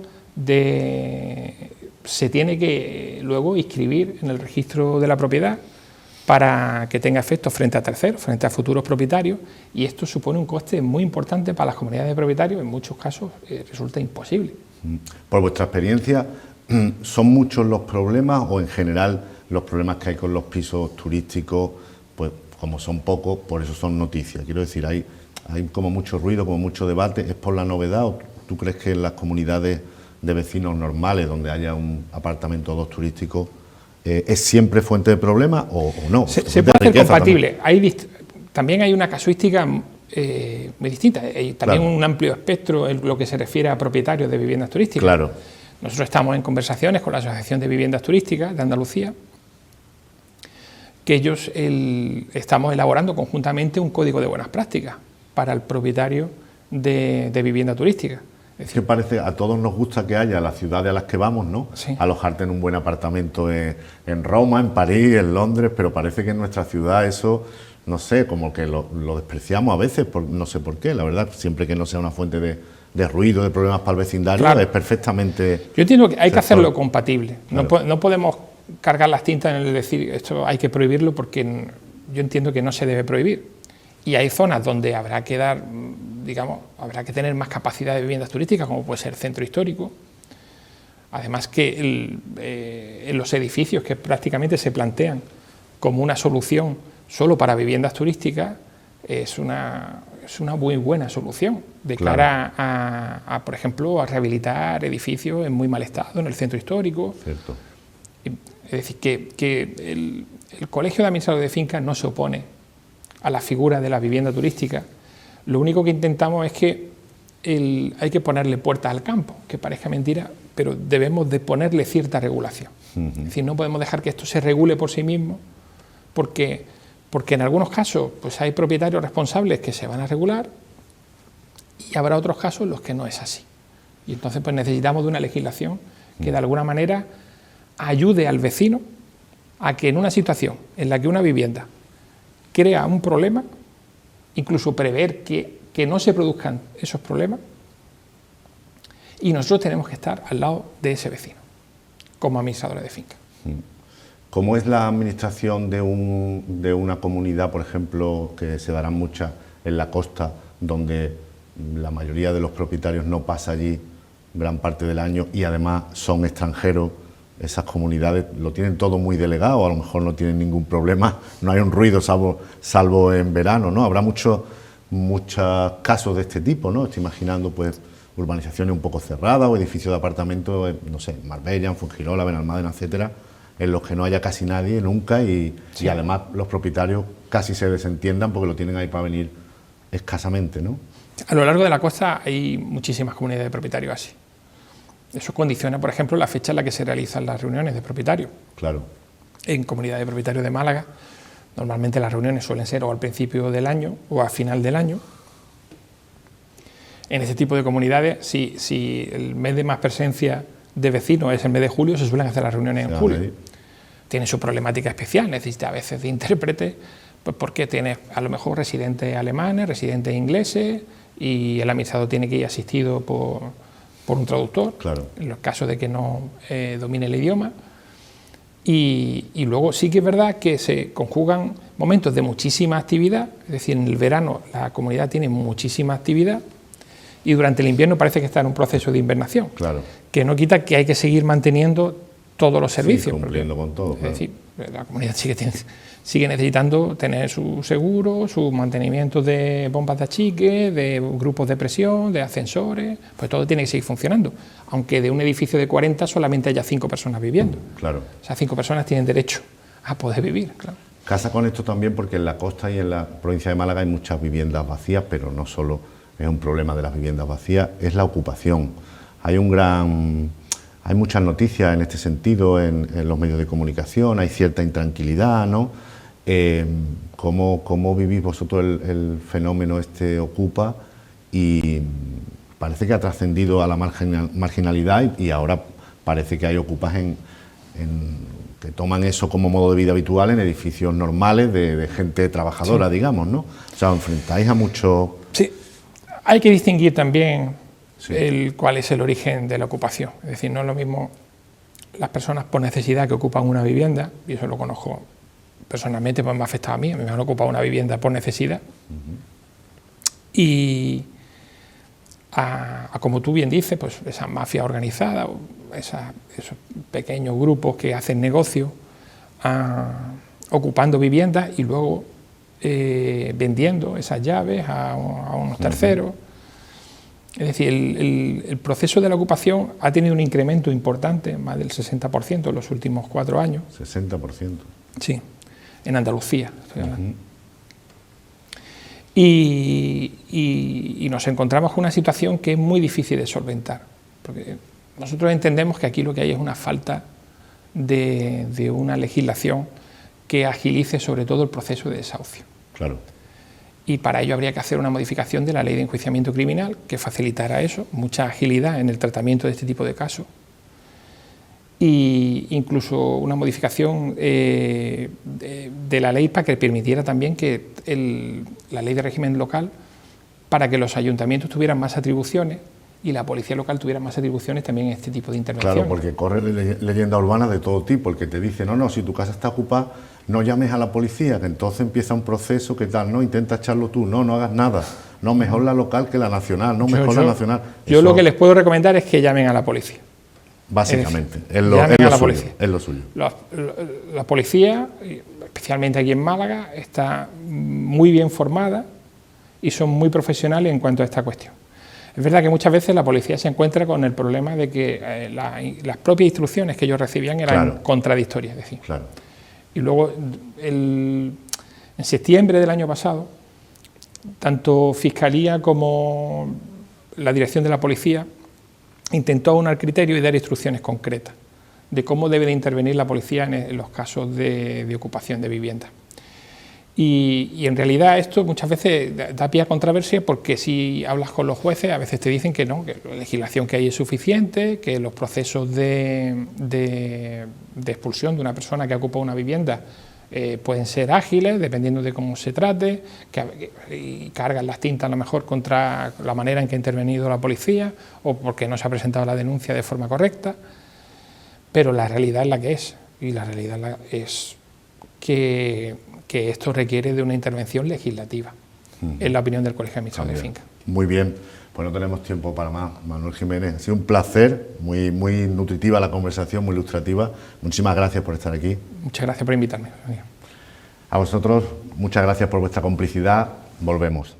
se tiene que luego inscribir en el registro de la propiedad para que tenga efectos frente a terceros, frente a futuros propietarios, y esto supone un coste muy importante para las comunidades de propietarios, en muchos casos resulta imposible. Por vuestra experiencia, ¿son muchos los problemas o en general los problemas que hay con los pisos turísticos, pues como son pocos, por eso son noticias? Quiero decir, hay como mucho ruido, como mucho debate, ¿es por la novedad o tú crees que en las comunidades de vecinos normales, donde haya un apartamento o 2 turísticos, es siempre fuente de problemas o no? Se puede hacer compatible. También hay una casuística muy distinta. Hay también un amplio espectro en lo que se refiere a propietarios de viviendas turísticas. Claro. Nosotros estamos en conversaciones con la Asociación de Viviendas Turísticas de Andalucía, que ellos estamos elaborando conjuntamente un código de buenas prácticas para el propietario de vivienda turística. Es que parece, a todos nos gusta que haya las ciudades a las que vamos, ¿no? Sí. Alojarte en un buen apartamento en Roma, en París, en Londres, pero parece que en nuestra ciudad eso, no sé, como que lo despreciamos a veces, no sé por qué, la verdad, siempre que no sea una fuente de ruido, de problemas para el vecindario, Claro. es perfectamente... Yo entiendo que hay que sector. hacerlo compatible. Claro. No podemos cargar las tintas en el decir esto hay que prohibirlo, porque yo entiendo que no se debe prohibir. Y hay zonas donde habrá que habrá que tener más capacidad de viviendas turísticas, como puede ser el centro histórico. Además que en los edificios que prácticamente se plantean como una solución solo para viviendas turísticas, es una muy buena solución de cara a, por ejemplo, a rehabilitar edificios en muy mal estado en el centro histórico. Cierto. Es decir, que el Colegio de Administradores de Fincas no se opone a la figura de la vivienda turística. Lo único que intentamos es que hay que ponerle puertas al campo, que parezca mentira, pero debemos de ponerle cierta regulación. Es decir, no podemos dejar que esto se regule por sí mismo, porque en algunos casos pues hay propietarios responsables que se van a regular y habrá otros casos en los que no es así. Y entonces pues necesitamos de una legislación que de alguna manera ayude al vecino a que en una situación en la que una vivienda crea un problema, incluso prever que no se produzcan esos problemas, y nosotros tenemos que estar al lado de ese vecino, como administradores de finca. ¿Cómo es la administración de una comunidad, por ejemplo, que se darán muchas en la costa, donde la mayoría de los propietarios no pasa allí gran parte del año y además son extranjeros? Esas comunidades lo tienen todo muy delegado, a lo mejor no tienen ningún problema, no hay un ruido salvo en verano, ¿no? Habrá muchos casos de este tipo, ¿no? Estoy imaginando pues urbanizaciones un poco cerradas o edificios de apartamentos, no sé, en Marbella, en Fuengirola, Benalmádena, etcétera, en los que no haya casi nadie nunca y además los propietarios casi se desentiendan porque lo tienen ahí para venir escasamente, ¿no? A lo largo de la costa hay muchísimas comunidades de propietarios así. Eso condiciona, por ejemplo, la fecha en la que se realizan las reuniones de propietarios. Claro. En Comunidad de Propietarios de Málaga, normalmente las reuniones suelen ser o al principio del año o a final del año. En este tipo de comunidades, si el mes de más presencia de vecinos es el mes de julio, se suelen hacer las reuniones en julio. Tiene su problemática especial, necesita a veces de intérprete, pues porque tiene a lo mejor residentes alemanes, residentes ingleses, y el administrador tiene que ir asistido por un traductor, claro, en los casos de que no domine el idioma. Y luego sí que es verdad que se conjugan momentos de muchísima actividad, es decir, en el verano la comunidad tiene muchísima actividad y durante el invierno parece que está en un proceso de invernación, Claro. que no quita que hay que seguir manteniendo todos los servicios. Sí, cumpliendo con todo. Es decir, la comunidad sigue necesitando tener su seguro, su mantenimiento de bombas de achique, de grupos de presión, de ascensores, pues todo tiene que seguir funcionando, aunque de un edificio de 40 solamente haya 5 personas viviendo. Claro. Esas 5 personas tienen derecho a poder vivir, claro. Casa con esto también porque en la costa y en la provincia de Málaga hay muchas viviendas vacías, pero no solo es un problema de las viviendas vacías, es la ocupación. Hay muchas noticias en este sentido en los medios de comunicación, hay cierta intranquilidad, ¿no? ¿Cómo vivís vosotros el fenómeno Ocupa? Y parece que ha trascendido a la marginalidad y ahora parece que hay ocupas que toman eso como modo de vida habitual en edificios normales de gente trabajadora, sí, digamos, ¿no? O sea, enfrentáis a mucho... Sí, hay que distinguir también cuál es el origen de la ocupación. Es decir, no es lo mismo las personas por necesidad que ocupan una vivienda, y eso lo conozco personalmente, pues me ha afectado a mí me han ocupado una vivienda por necesidad, y a como tú bien dices, pues esa mafia organizada, esos pequeños grupos que hacen negocio ocupando viviendas y luego vendiendo esas llaves a unos terceros. Es decir, el proceso de la ocupación ha tenido un incremento importante, más del 60% en los últimos 4 años. 60%. Sí, en Andalucía estoy hablando. Y nos encontramos con una situación que es muy difícil de solventar, porque nosotros entendemos que aquí lo que hay es una falta de una legislación que agilice sobre todo el proceso de desahucio. Claro. Y para ello habría que hacer una modificación de la ley de enjuiciamiento criminal que facilitara eso, mucha agilidad en el tratamiento de este tipo de casos, e incluso una modificación de la ley para que permitiera también que la ley de régimen local, para que los ayuntamientos tuvieran más atribuciones y la policía local tuviera más atribuciones también en este tipo de intervenciones. Claro, porque corre leyenda urbana de todo tipo, el que te dice, no, si tu casa está ocupada, no llames a la policía, que entonces empieza un proceso, ¿qué tal? No, intenta echarlo tú, no hagas nada, no, mejor la local que la nacional, no, mejor la nacional. Yo lo que les puedo recomendar es que llamen a la policía. Básicamente, es lo suyo. La policía, especialmente aquí en Málaga, está muy bien formada y son muy profesionales en cuanto a esta cuestión. Es verdad que muchas veces la policía se encuentra con el problema de que las propias instrucciones que ellos recibían eran contradictorias. Es decir. Claro. Y luego, en septiembre del año pasado, tanto Fiscalía como la dirección de la policía intentó aunar criterio y dar instrucciones concretas de cómo debe de intervenir la policía en los casos de ocupación de viviendas. Y en realidad esto muchas veces da pie a controversia, porque si hablas con los jueces a veces te dicen que no, que la legislación que hay es suficiente, que los procesos de expulsión de una persona que ocupa una vivienda pueden ser ágiles dependiendo de cómo se trate, y cargan las tintas a lo mejor contra la manera en que ha intervenido la policía o porque no se ha presentado la denuncia de forma correcta, pero la realidad es la que es, y la realidad es que esto requiere de una intervención legislativa, en la opinión del Colegio de Administradores de Fincas. Muy bien, pues no tenemos tiempo para más. Manuel Jiménez, ha sido un placer, muy nutritiva la conversación, muy ilustrativa. Muchísimas gracias por estar aquí. Muchas gracias por invitarme. A vosotros, muchas gracias por vuestra complicidad. Volvemos.